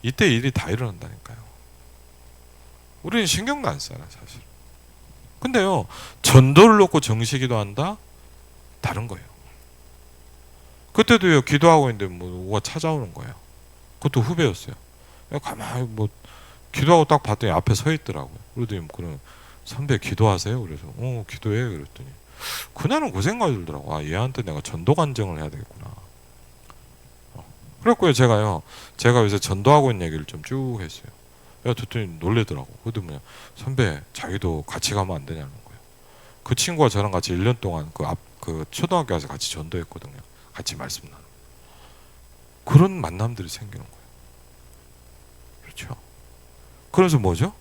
이때 일이 다 일어난다니까요. 우리는 신경도 안 써요 사실. 근데요 전도를 놓고 정시기도 한다? 다른 거예요. 그때도요 기도하고 있는데 누가 찾아오는 거예요. 그것도 후배였어요. 가만히 기도하고 딱 봤더니 앞에 서 있더라고요. 그러더니 그럼 선배 기도하세요? 그래서 기도해. 그랬더니 그날은 그 생각이 들더라고. 얘한테 내가 전도 간증을 해야 되겠구나. 그랬고요. 제가 요새 전도하고 있는 얘기를 좀 쭉 했어요. 야, 듣더니 놀래더라고. 그것도 뭐냐, 선배 자기도 같이 가면 안 되냐는 거예요. 그 친구가 저랑 같이 1년 동안 그 초등학교 가서 같이 전도했거든요. 같이 말씀 나누고. 그런 만남들이 생기는 거예요. 그렇죠. 그래서 뭐죠?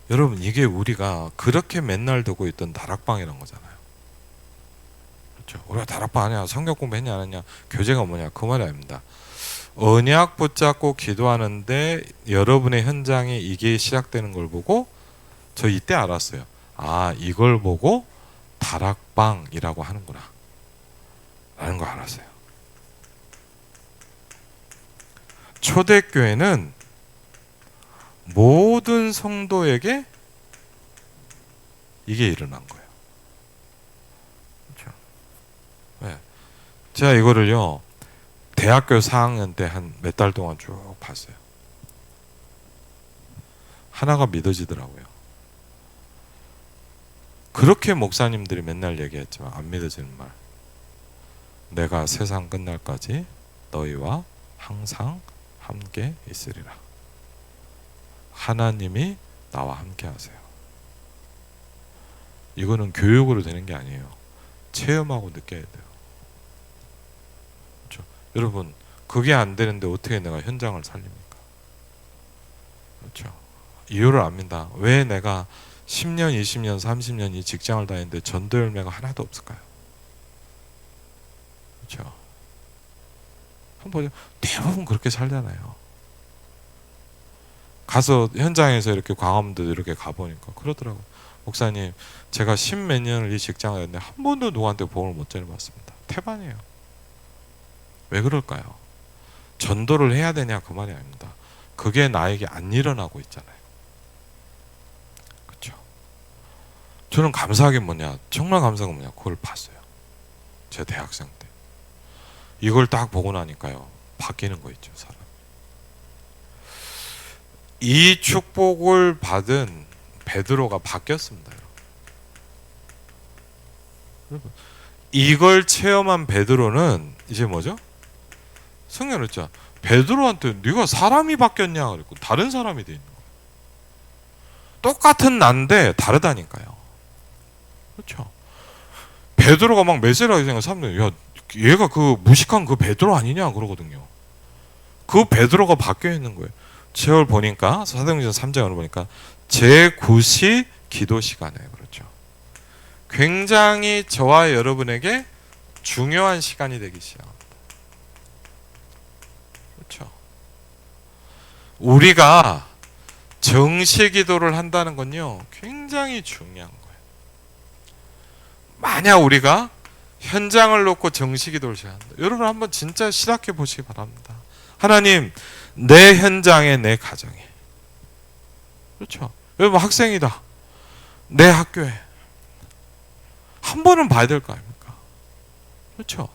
여러분, 이게 우리가 그렇게 맨날 두고 있던 다락방이란 거잖아요. 그렇죠. 우리가 다락방 하냐, 성경 공부했냐 안 했냐, 교제가 뭐냐, 그 말이 아닙니다. 언약 붙잡고 기도하는데 여러분의 현장에 이게 시작되는 걸 보고 저 이때 알았어요. 아, 이걸 보고 다락방이라고 하는구나 라는 걸 알았어요. 초대교회는 모든 성도에게 이게 일어난 거예요. 그렇죠? 네. 제가 이거를요, 대학교 4학년 때 한 몇 달 동안 쭉 봤어요. 하나가 믿어지더라고요. 그렇게 목사님들이 맨날 얘기했지만 안 믿어지는 말. 내가 세상 끝날까지 너희와 항상 함께 있으리라. 하나님이 나와 함께 하세요. 이거는 교육으로 되는 게 아니에요. 체험하고 느껴야 돼요. 그렇죠? 여러분, 그게 안 되는데 어떻게 내가 현장을 살립니까? 그렇죠? 이유를 압니다. 왜 내가 10년, 20년, 30년 이 직장을 다니는데 전도 열매가 하나도 없을까요? 그렇죠? 한번 보죠. 대부분 그렇게 살잖아요. 가서 현장에서 이렇게 광화문도 이렇게 가보니까 그러더라고요. 목사님, 제가 10몇 년을 이 직장을 했는데 한 번도 누구한테 복음을 못 전해봤습니다. 태반이에요. 왜 그럴까요? 전도를 해야 되냐 그 말이 아닙니다. 그게 나에게 안 일어나고 있잖아요. 그렇죠? 저는 감사한 게 뭐냐, 정말 감사한 게 뭐냐, 그걸 봤어요. 제 대학생 때 이걸 딱 보고 나니까요, 바뀌는 거 있죠, 사람. 이 축복을 받은 베드로가 바뀌었습니다. 여러분, 이걸 체험한 베드로는 이제 뭐죠? 성경을 했죠. 베드로한테 네가 사람이 바뀌었냐 그랬고 다른 사람이 돼 있는 거예요. 똑같은 난데 다르다니까요. 그렇죠? 베드로가 막 메시라고 생각하는 사람들이, 야, 얘가 그 무식한 그 베드로 아니냐 그러거든요. 그 베드로가 바뀌어 있는 거예요. 제월 보니까 사도행전 3장을 보니까 제9시 기도 시간에, 그렇죠. 굉장히 저와 여러분에게 중요한 시간이 되기 시작합니다. 그렇죠. 우리가 정시 기도를 한다는 건요, 굉장히 중요한 거예요. 만약 우리가 현장을 놓고 정시 기도를 시작한다, 여러분 한번 진짜 시작해 보시기 바랍니다. 하나님, 내 현장에, 내 가정에, 그렇죠. 여러분 학생이다, 내 학교에 한 번은 봐야 될 거 아닙니까? 그렇죠.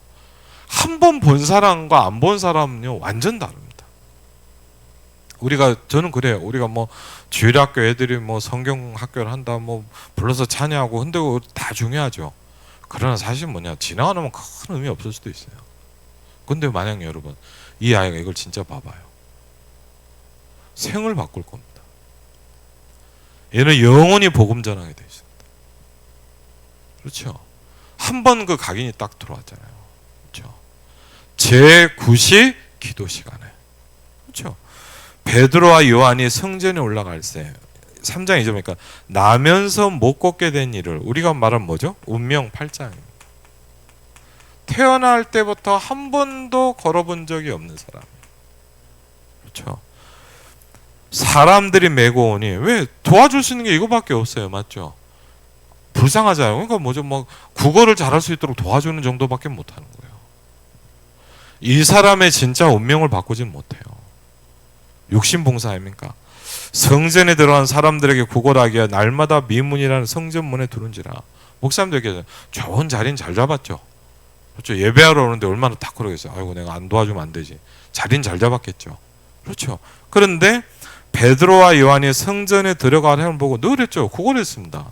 한 번 본 사람과 안 본 사람은요 완전 다릅니다. 저는 그래요. 우리가 뭐 주일학교 애들이 뭐 성경 학교를 한다, 뭐 불러서 찬양하고 흔들고 다 중요하죠. 그러나 사실 뭐냐, 지나가면 큰 의미 없을 수도 있어요. 근데 만약 여러분 이 아이가 이걸 진짜 봐봐요, 생을 바꿀 겁니다. 얘는 영원히 복음 전하게 돼 있습니다. 그렇죠. 한 번 그 각인이 딱 들어왔잖아요. 그렇죠. 제9시 기도 시간에, 그렇죠. 베드로와 요한이 성전에 올라갈 때 3장 2절 보니까 나면서 못 걷게 된 일을, 우리가 말하면 뭐죠? 운명 8장입니다. 태어날 때부터 한 번도 걸어본 적이 없는 사람. 그렇죠. 사람들이 메고 오니, 왜 도와줄 수 있는 게 이거밖에 없어요. 맞죠? 불쌍하잖아요. 그러니까 뭐죠? 뭐 국어를 잘할 수 있도록 도와주는 정도밖에 못하는 거예요. 이 사람의 진짜 운명을 바꾸진 못해요. 육신봉사 아닙니까? 성전에 들어간 사람들에게 구걸하기에 날마다 미문이라는 성전문에 두른지라. 목사님들에게 좋은 자리는 잘 잡았죠. 그렇죠. 예배하러 오는데 얼마나 딱 그러겠어요. 아이고, 내가 안 도와주면 안 되지. 자리는 잘 잡았겠죠. 그렇죠. 그런데 베드로와 요한이 성전에 들어가는 걸 보고 늘 했죠. 구걸했습니다.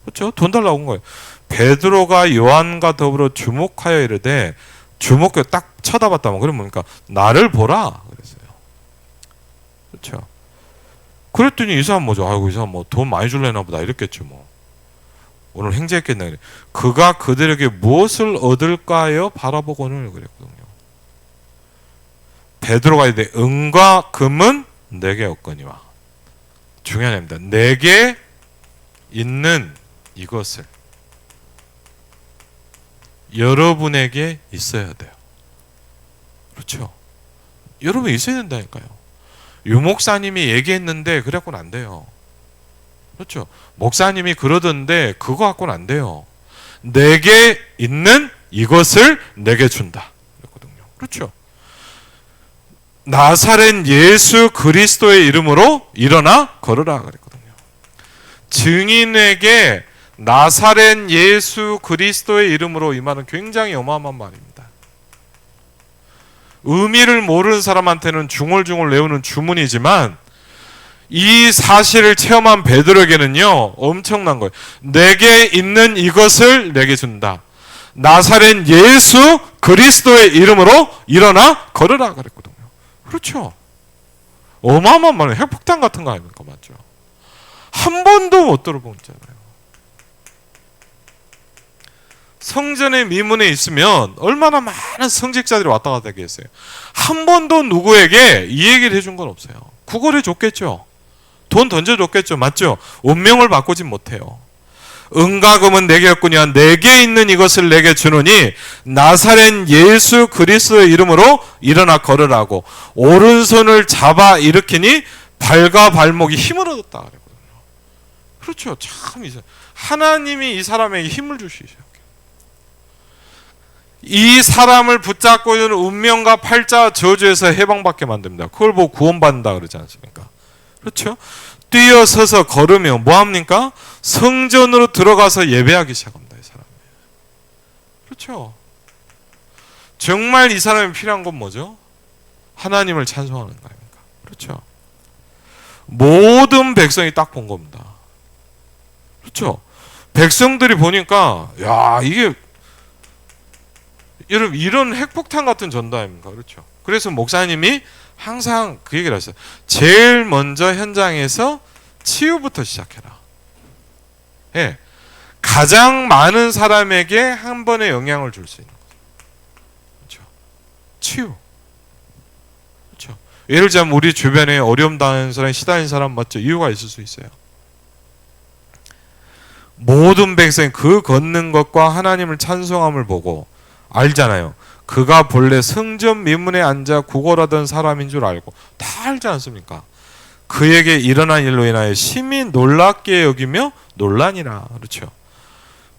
그렇죠? 돈 달라고 온 거예요. 베드로가 요한과 더불어 주목하여 이르되, 주목해 딱 쳐다봤다면 그러면 뭡니까? 나를 보라 그랬어요. 그렇죠? 그랬더니 이 사람 뭐죠? 아이고 이 사람 뭐 돈 많이 줄래나 보다 이랬겠죠 뭐. 오늘 행제했겠네. 그가 그들에게 무엇을 얻을까요? 바라보고는 그랬거든요. 베드로가 이제 은과 금은 내게 없거니와. 중요한 얘기입니다. 내게 있는 이것을 여러분에게 있어야 돼요. 그렇죠? 여러분 있어야 된다니까요. 유 목사님이 얘기했는데 그래갖고는 안 돼요. 그렇죠? 목사님이 그러던데 그거 갖고는 안 돼요. 내게 있는 이것을 내게 준다. 그랬거든요. 그렇죠? 나사렛 예수 그리스도의 이름으로 일어나 걸으라 그랬거든요. 증인에게 나사렛 예수 그리스도의 이름으로 이 말은 굉장히 어마어마한 말입니다. 의미를 모르는 사람한테는 중얼중얼 외우는 주문이지만 이 사실을 체험한 베드로에게는요 엄청난 거예요. 내게 있는 이것을 내게 준다. 나사렛 예수 그리스도의 이름으로 일어나 걸으라 그랬거든요. 그렇죠? 어마어마한 말이에요. 핵폭탄 같은 거 아닙니까? 맞죠? 한 번도 못 들어본 거잖아요. 성전의 미문에 있으면 얼마나 많은 성직자들이 왔다 갔다 했어요. 한 번도 누구에게 이 얘기를 해준 건 없어요. 구걸해 줬겠죠. 돈 던져줬겠죠. 맞죠? 운명을 바꾸진 못해요. 은과 금은 내게 없거니와 내게 있는 이것을 내게 주노니 나사렛 예수 그리스도의 이름으로 일어나 걸으라고 오른손을 잡아 일으키니 발과 발목이 힘을 얻었다 그랬거든요. 그렇죠. 참 하나님이 이 사람에게 힘을 주시죠. 이 사람을 붙잡고 있는 운명과 팔자 저주에서 해방받게 만듭니다. 그걸 보고 구원받는다 그러지 않습니까? 그렇죠? 뛰어서서 걸으며 뭐합니까? 성전으로 들어가서 예배하기 시작합니다. 이 사람이. 그렇죠? 정말 이 사람이 필요한 건 뭐죠? 하나님을 찬송하는 거 아닙니까? 그렇죠? 모든 백성이 딱 본 겁니다. 그렇죠? 백성들이 보니까 야 이게 여러분 이런 핵폭탄 같은 전도입니까? 그렇죠? 그래서 목사님이 항상 그 얘기를 하셨어요. 제일 먼저 현장에서 치유부터 시작해라. 예, 가장 많은 사람에게 한 번에 영향을 줄 수 있는 거죠. 그렇죠? 치유. 그렇죠? 예를 들자면 우리 주변에 어려움 당하는 사람, 시달린 사람 맞죠? 이유가 있을 수 있어요. 모든 백성이 그 걷는 것과 하나님을 찬송함을 보고 알잖아요. 그가 본래 성전 미문에 앉아 구걸하던 사람인 줄 알고 다 알지 않습니까? 그에게 일어난 일로 인하여 심히 놀랍게 여기며 논란이라. 그렇죠?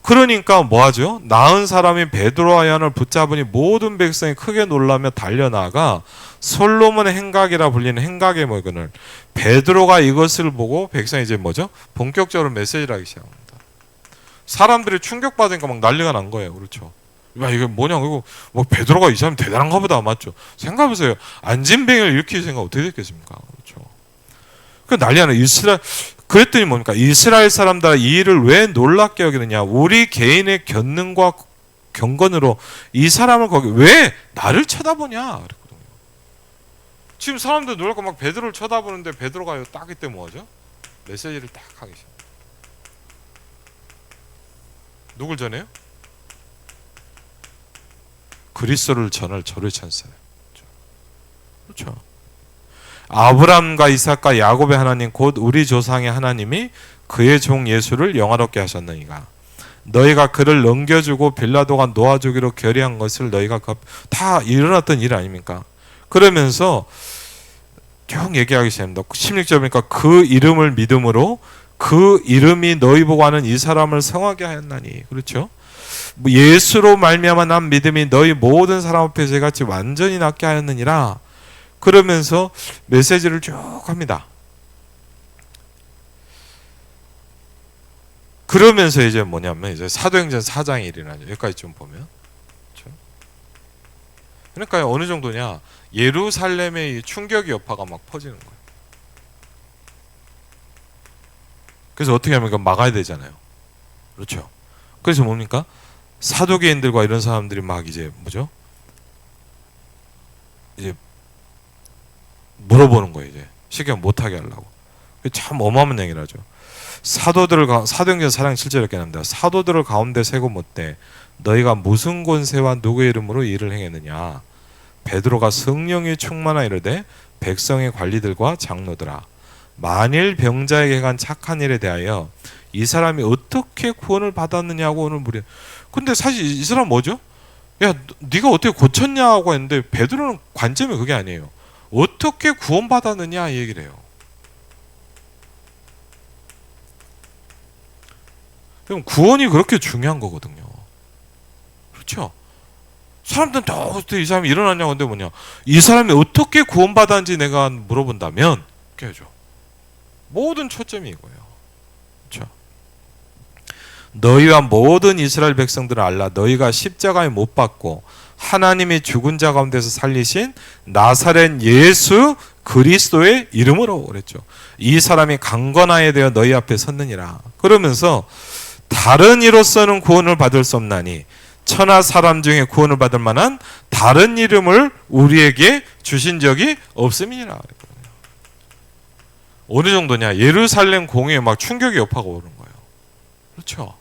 그러니까 뭐하죠? 나은 사람이 베드로와 요한을 붙잡으니 모든 백성이 크게 놀라며 달려나가 솔로몬의 행각이라 불리는 행각의 모근을 베드로가 이것을 보고 백성이 이제 뭐죠? 본격적으로 메시지를 하기 시작합니다. 사람들이 충격받으니까 막 난리가 난 거예요. 그렇죠? 야, 이게 뭐냐, 이거, 뭐, 베드로가 이 사람이 대단한가 보다, 맞죠? 생각해보세요. 안진뱅이를 일으킬 생각 어떻게 됐겠습니까? 그렇죠. 그 난리가 나요. 그랬더니 뭡니까? 이스라엘 사람들 이 일을 왜 놀랍게 여기느냐? 우리 개인의 견능과 경건으로 이 사람을 거기, 왜 나를 쳐다보냐? 그랬거든요. 지금 사람들 놀랍고 막 베드로를 쳐다보는데 베드로가 딱 이때 뭐하죠? 메시지를 딱 하기 시작. 누굴 전해요? 그리스도를 전할 저를 찬사요. 그렇죠. 아브람과 이삭과 야곱의 하나님 곧 우리 조상의 하나님이 그의 종 예수를 영화롭게 하셨느니가 너희가 그를 넘겨주고 빌라도가 놓아주기로 결의한 것을 너희가 다 일어났던 일 아닙니까? 그러면서 쭉 얘기하기 시작합니다. 16절이니까 그 이름을 믿음으로 그 이름이 너희 보고 하는 이 사람을 성하게 하였나니. 그렇죠? 예수로 말미암아 난 믿음이 너희 모든 사람 앞에서 같이 완전히 낫게 하였느니라. 그러면서 메시지를 쭉 합니다. 그러면서 이제 뭐냐면 이제 사도행전 4장의 일이나요. 여기까지 좀 보면. 그렇죠? 그러니까 어느 정도냐? 예루살렘의 충격의 여파가 막 퍼지는 거예요. 그래서 어떻게 하면 이거 막아야 되잖아요. 그렇죠. 그래서 뭡니까? 사도계인들과 이런 사람들이 막 이제 뭐죠? 이제 물어보는 거예요. 이제 실경 못하게 하려고. 참 어마어마한 얘기를 하죠. 사도행전 4장 7절 이렇게 합니다. 사도들을 가운데 세고 못돼 너희가 무슨 권세와 누구의 이름으로 일을 행했느냐. 베드로가 성령이 충만하 이르되 백성의 관리들과 장로들아 만일 병자에게 간 착한 일에 대하여 이 사람이 어떻게 구원을 받았느냐고 오늘 물어요. 근데 사실 이 사람 뭐죠? 야, 네가 어떻게 고쳤냐고 했는데 베드로는 관점이 그게 아니에요. 어떻게 구원받았느냐 이 얘기를 해요. 그럼 구원이 그렇게 중요한 거거든요. 그렇죠? 사람들은 어떻게 이 사람이 일어났냐고 하는데 뭐냐? 이 사람이 어떻게 구원받았는지 내가 물어본다면 이렇게 해줘. 모든 초점이 이거예요. 그렇죠? 너희와 모든 이스라엘 백성들을 알라. 너희가 십자가에 못 박고 하나님이 죽은 자 가운데서 살리신 나사렛 예수 그리스도의 이름으로 그랬죠. 이 사람이 강건하에 대해 너희 앞에 섰느니라. 그러면서 다른 이로서는 구원을 받을 수 없나니 천하 사람 중에 구원을 받을 만한 다른 이름을 우리에게 주신 적이 없음이니라. 어느 정도냐? 예루살렘 공회에 막 충격이 여파가 오는 거예요. 그렇죠?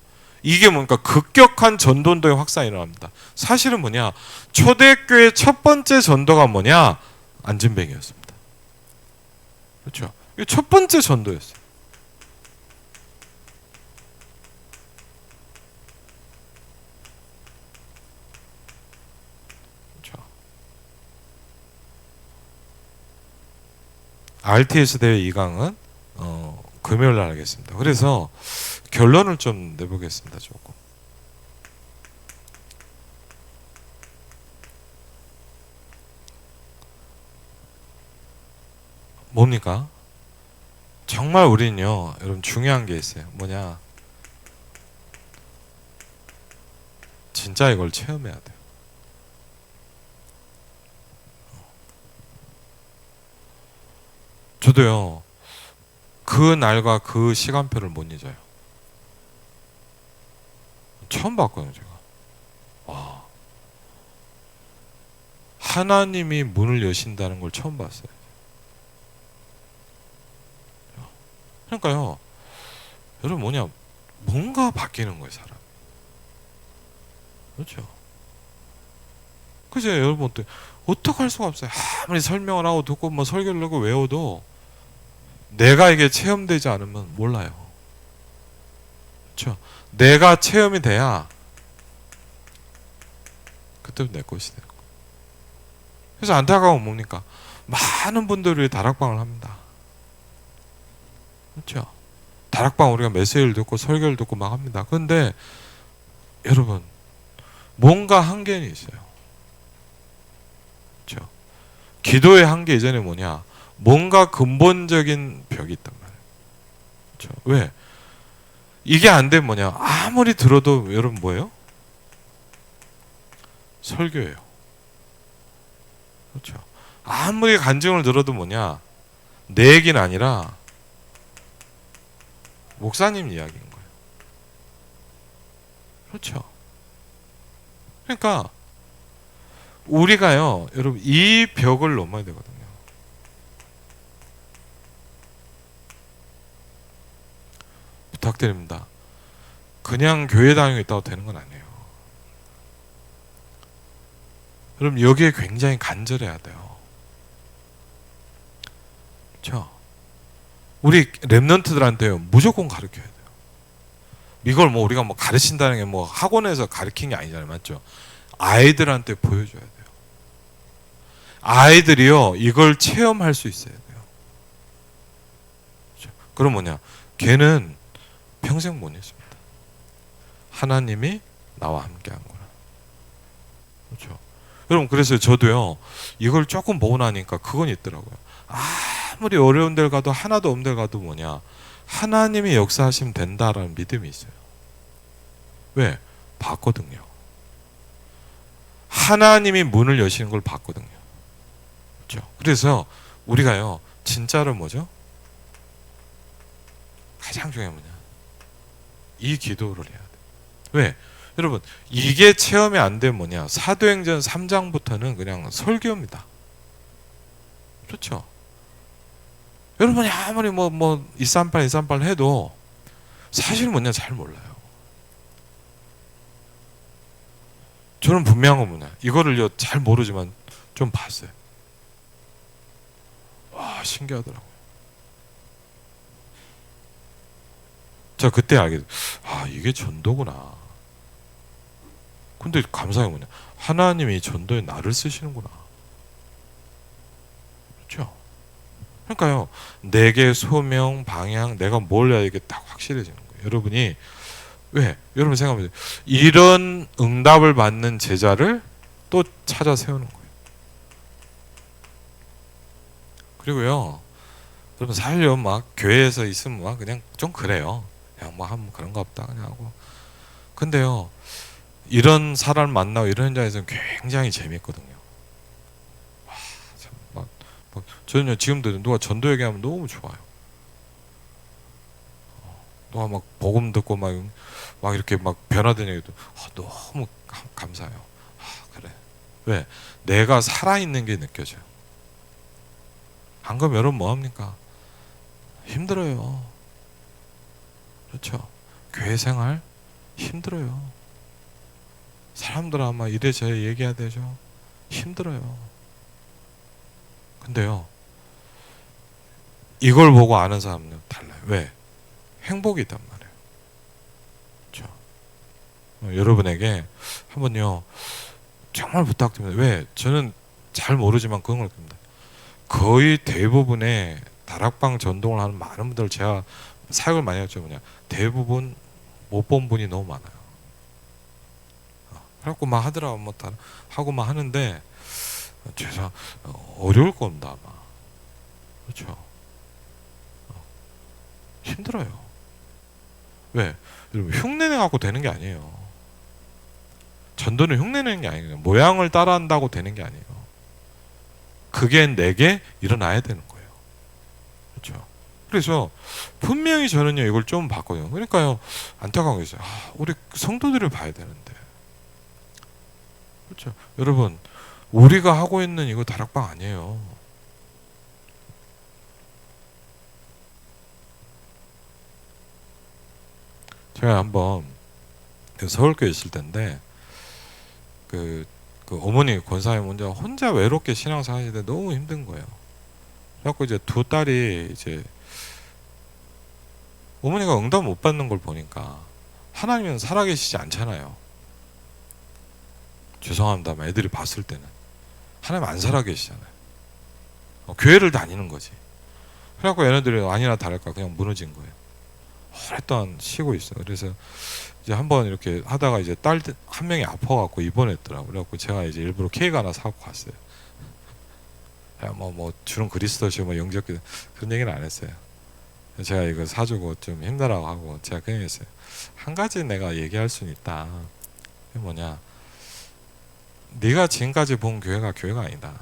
이게 뭔가 급격한 전도운동의 확산이 일어납니다. 사실은 뭐냐? 초대교회 첫 번째 전도가 뭐냐? 안진뱅이였습니다. 그렇죠? 이게 첫 번째 전도였어요. RTS 대회 2강은 금요일 날 하겠습니다. 그래서 결론을 좀 내보겠습니다. 조금. 뭡니까? 정말 우리는요, 여러분 중요한 게 있어요. 뭐냐? 진짜 이걸 체험해야 돼요. 저도요, 그 날과 그 시간표를 못 잊어요. 처음 봤거든요, 제가. 와. 하나님이 문을 여신다는 걸 처음 봤어요. 그러니까요, 여러분 뭐냐, 뭔가 바뀌는 거예요, 사람. 그렇죠? 그죠, 여러분 어떻게 할 수가 없어요. 아무리 설명을 하고 듣고 뭐 설교를 하고 외워도 내가 이게 체험되지 않으면 몰라요. 그렇죠? 내가 체험이 돼야 그때부터 내 것이 되는 거예요. 그래서 안타까운 뭡니까? 많은 분들이 다락방을 합니다. 그렇죠? 다락방 우리가 메시지를 듣고 설교를 듣고 막 합니다. 그런데 여러분 뭔가 한계는 있어요. 그렇죠? 기도의 한계 이전에 뭐냐? 뭔가 근본적인 벽이 있단 말이에요. 그렇죠? 왜? 이게 안 되면 뭐냐? 아무리 들어도 여러분 뭐예요? 설교예요. 그렇죠? 아무리 간증을 들어도 뭐냐? 내 얘기는 아니라 목사님 이야기인 거예요. 그렇죠? 그러니까 우리가요, 여러분 이 벽을 넘어야 되거든요. 부탁드립니다. 그냥 교회 다니고 있다고 되는 건 아니에요. 그럼 여기에 굉장히 간절해야 돼요. 그렇죠? 우리 랩런트들한테요 무조건 가르쳐야 돼요. 이걸 뭐 우리가 뭐 가르친다는 게 뭐 학원에서 가르친 게 아니잖아요, 맞죠? 아이들한테 보여줘야 돼요. 아이들이요 이걸 체험할 수 있어야 돼요. 그렇죠? 그럼 뭐냐? 걔는 평생 못 잊습니다. 하나님이 나와 함께한 거라. 그렇죠? 여러분 그래서 저도요 이걸 조금 보고 나니까 그건 있더라고요. 아무리 어려운 데를 가도 하나도 없는 데를 가도 뭐냐? 하나님이 역사하시면 된다라는 믿음이 있어요. 왜? 봤거든요. 하나님이 문을 여시는 걸 봤거든요. 그렇죠? 그래서 우리가요 진짜로 뭐죠? 가장 중요한 뭐냐? 이 기도를 해야 돼. 왜? 여러분 이게 체험이 안 되면 뭐냐? 사도행전 3장부터는 그냥 설교입니다. 그렇죠? 여러분이 아무리 뭐 238 해도 사실 뭐냐 잘 몰라요. 저는 분명한 건 뭐냐? 이거를요 잘 모르지만 좀 봤어요. 와 신기하더라고요. 자 그때 알게 돼. 아 이게 전도구나. 근데 감사한 게 뭐냐? 하나님이 전도에 나를 쓰시는구나. 그렇죠? 그러니까요. 내게 소명, 방향, 내가 뭘 해야 이게 딱 확실해지는 거예요. 여러분이 왜? 여러분 생각해보세요. 이런 응답을 받는 제자를 또 찾아 세우는 거예요. 그리고요. 여러분 살려 막 교회에서 있으면 막 그냥 좀 그래요. 그냥 뭐 하면 그런 거 없다 그냥 하고. 근데요. 이런 사람 만나고 이런 현장에서는 굉장히 재밌거든요. 와, 참, 저는요 지금도 누가 전도 얘기하면 너무 좋아요. 누가 막 복음 듣고 막 이렇게 막 변화된 얘기도 너무 감사해요. 그래. 왜? 내가 살아있는 게 느껴져요. 안 그러면 여러분 뭐합니까? 힘들어요. 그렇죠? 교회 생활 힘들어요. 사람들 아마 이래저래 얘기해야 되죠. 힘들어요. 근데요 이걸 보고 아는 사람은 달라요. 왜? 행복이 있단 말이에요. 그렇죠? 여러분에게 한번요 정말 부탁드립니다. 왜? 저는 잘 모르지만 그런 걸 겁니다. 거의 대부분의 다락방 전동을 하는 많은 분들 제가 사역을 많이 했죠. 뭐냐 대부분 못 본 분이 너무 많아요. 그래갖고 막 하더라고 뭐 다 하고 막 하는데 죄송 어려울 겁니다 아마. 그렇죠? 힘들어요. 왜? 여러분 흉내내 갖고 되는 게 아니에요. 전도는 흉내내는 게 아니에요. 모양을 따라한다고 되는 게 아니에요. 그게 내게 일어나야 되는 거예요. 그렇죠? 그래서 분명히 저는요 이걸 좀 봤거든요. 그러니까요 안타까운 게 있어요. 우리 성도들을 봐야 되는데. 그렇죠? 여러분 우리가 하고 있는 이거 다락방 아니에요. 제가 한번 서울교회 있을 텐데 그 어머니 권사님 혼자 외롭게 신앙생활 하시는데 너무 힘든 거예요. 그래갖고 이제 두 딸이 이제 어머니가 응답 못 받는 걸 보니까 하나님은 살아계시지 않잖아요. 죄송합니다. 애들이 봤을 때는 하나님 안 살아계시잖아요. 교회를 다니는 거지. 그래갖고 얘네들이 아니나 다를까 그냥 무너진 거예요. 오랫동안 쉬고 있어. 그래서 이제 한번 이렇게 하다가 이제 딸 한 명이 아파갖고 입원했더라고. 그래갖고 제가 이제 일부러 케이크 하나 사고 갔어요. 뭐 주름 그리스도시고 뭐 영접기 그런 얘기는 안 했어요. 제가 이거 사주고 좀 힘내라고 하고 제가 그냥 했어요. 한 가지 내가 얘기할 수는 있다. 그게 뭐냐? 네가 지금까지 본 교회가 아니다.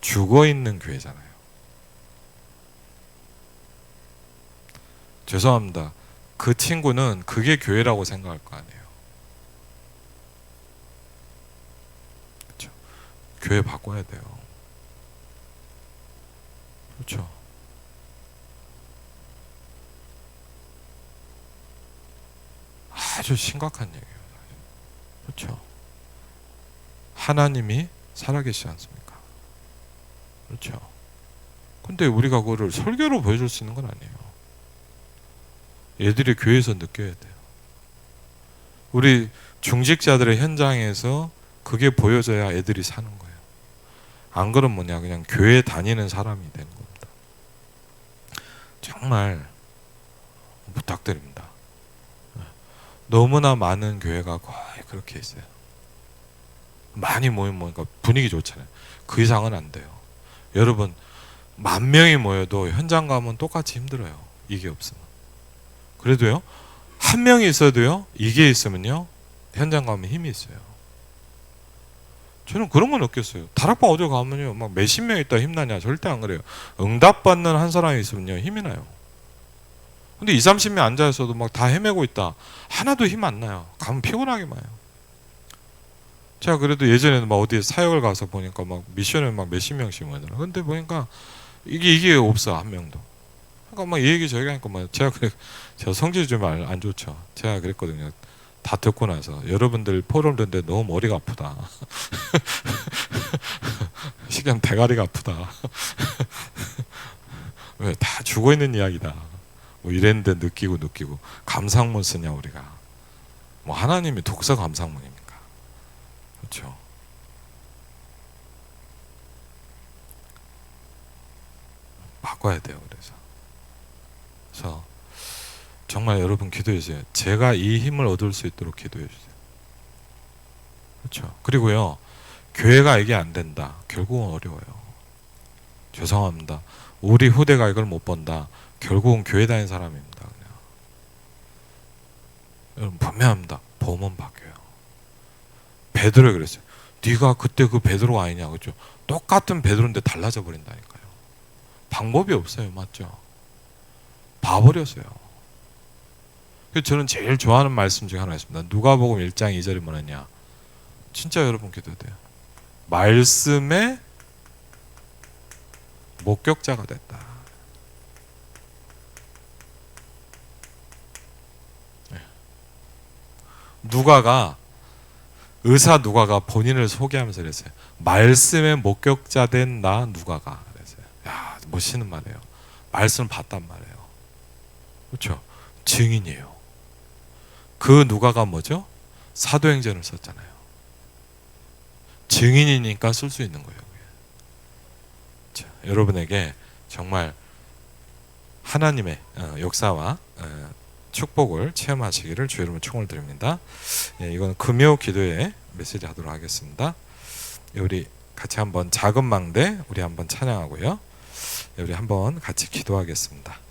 죽어 있는 교회잖아요. 죄송합니다. 그 친구는 그게 교회라고 생각할 거 아니에요. 그렇죠? 교회 바꿔야 돼요. 그렇죠? 아주 심각한 얘기예요. 그렇죠? 하나님이 살아계시지 않습니까? 그렇죠? 근데 우리가 그거를 설교로 보여줄 수 있는 건 아니에요. 얘들이 교회에서 느껴야 돼요. 우리 중직자들의 현장에서 그게 보여져야 애들이 사는 거예요. 안 그러면 뭐냐 그냥 교회 다니는 사람이 되는 겁니다. 정말 부탁드립니다. 너무나 많은 교회가 거의 그렇게 있어요. 많이 모이면 그러니까 분위기 좋잖아요. 그 이상은 안 돼요. 여러분 10,000명이 모여도 현장 가면 똑같이 힘들어요. 이게 없으면. 그래도요 한 명이 있어도요 이게 있으면요 현장 가면 힘이 있어요. 저는 그런 거 느꼈어요. 다락방 어디 가면요 막 10명 있다 힘나냐? 절대 안 그래요. 응답받는 한 사람이 있으면요 힘이 나요. 근데 2, 30명 앉아 있어도 막 다 헤매고 있다. 하나도 힘 안 나요. 가면 피곤하기만 해요. 제가 그래도 예전에는 막 어디 사역을 가서 보니까 막 미션을 막 몇십 명씩 모이더라고요. 근데 보니까 이게 없어, 한 명도. 그러니까 막 이 얘기 저기 하니까 막 제가 성질이 좀 안 좋죠. 제가 그랬거든요. 다 듣고 나서 여러분들 포럼 듣는데 너무 머리가 아프다. 시간 대가리가 아프다. 왜 다 죽어 있는 이야기다. 뭐 이랬는데 느끼고 감상문 쓰냐 우리가. 뭐 하나님이 독서 감상문입니까? 그렇죠. 바꿔야 돼요. 그래서 정말 여러분 기도해 주세요. 제가 이 힘을 얻을 수 있도록 기도해 주세요. 그렇죠. 그리고요, 교회가 이게 안 된다. 결국은 어려워요. 죄송합니다. 우리 후대가 이걸 못 본다. 결국은 교회 다니는 사람입니다. 그냥. 여러분 분명합니다. 보면 바뀌어요. 베드로가 그랬어요. 네가 그때 그 베드로가 아니냐, 그렇죠? 똑같은 베드로인데 달라져 버린다니까요. 방법이 없어요, 맞죠? 봐버렸어요. 그래서 저는 제일 좋아하는 말씀 중에 하나 있습니다. 누가복음 1장 2절이 뭐냐냐. 진짜 여러분 기도해야 돼요. 말씀의 목격자가 됐다. 의사 누가가 본인을 소개하면서 그랬어요. 말씀의 목격자 된 나 누가가 그랬어요. 야, 멋있는 말이에요. 말씀을 봤단 말이에요. 그렇죠? 증인이에요. 그 누가가 뭐죠? 사도행전을 썼잖아요. 증인이니까 쓸 수 있는 거예요. 자, 여러분에게 정말 하나님의 역사와 축복을 체험하시기를 주 여러분 축원을 드립니다. 예, 이건 금요 기도회 메시지 하도록 하겠습니다. 우리 같이 한번 작은 망대 우리 한번 찬양하고요. 우리 한번 같이 기도하겠습니다.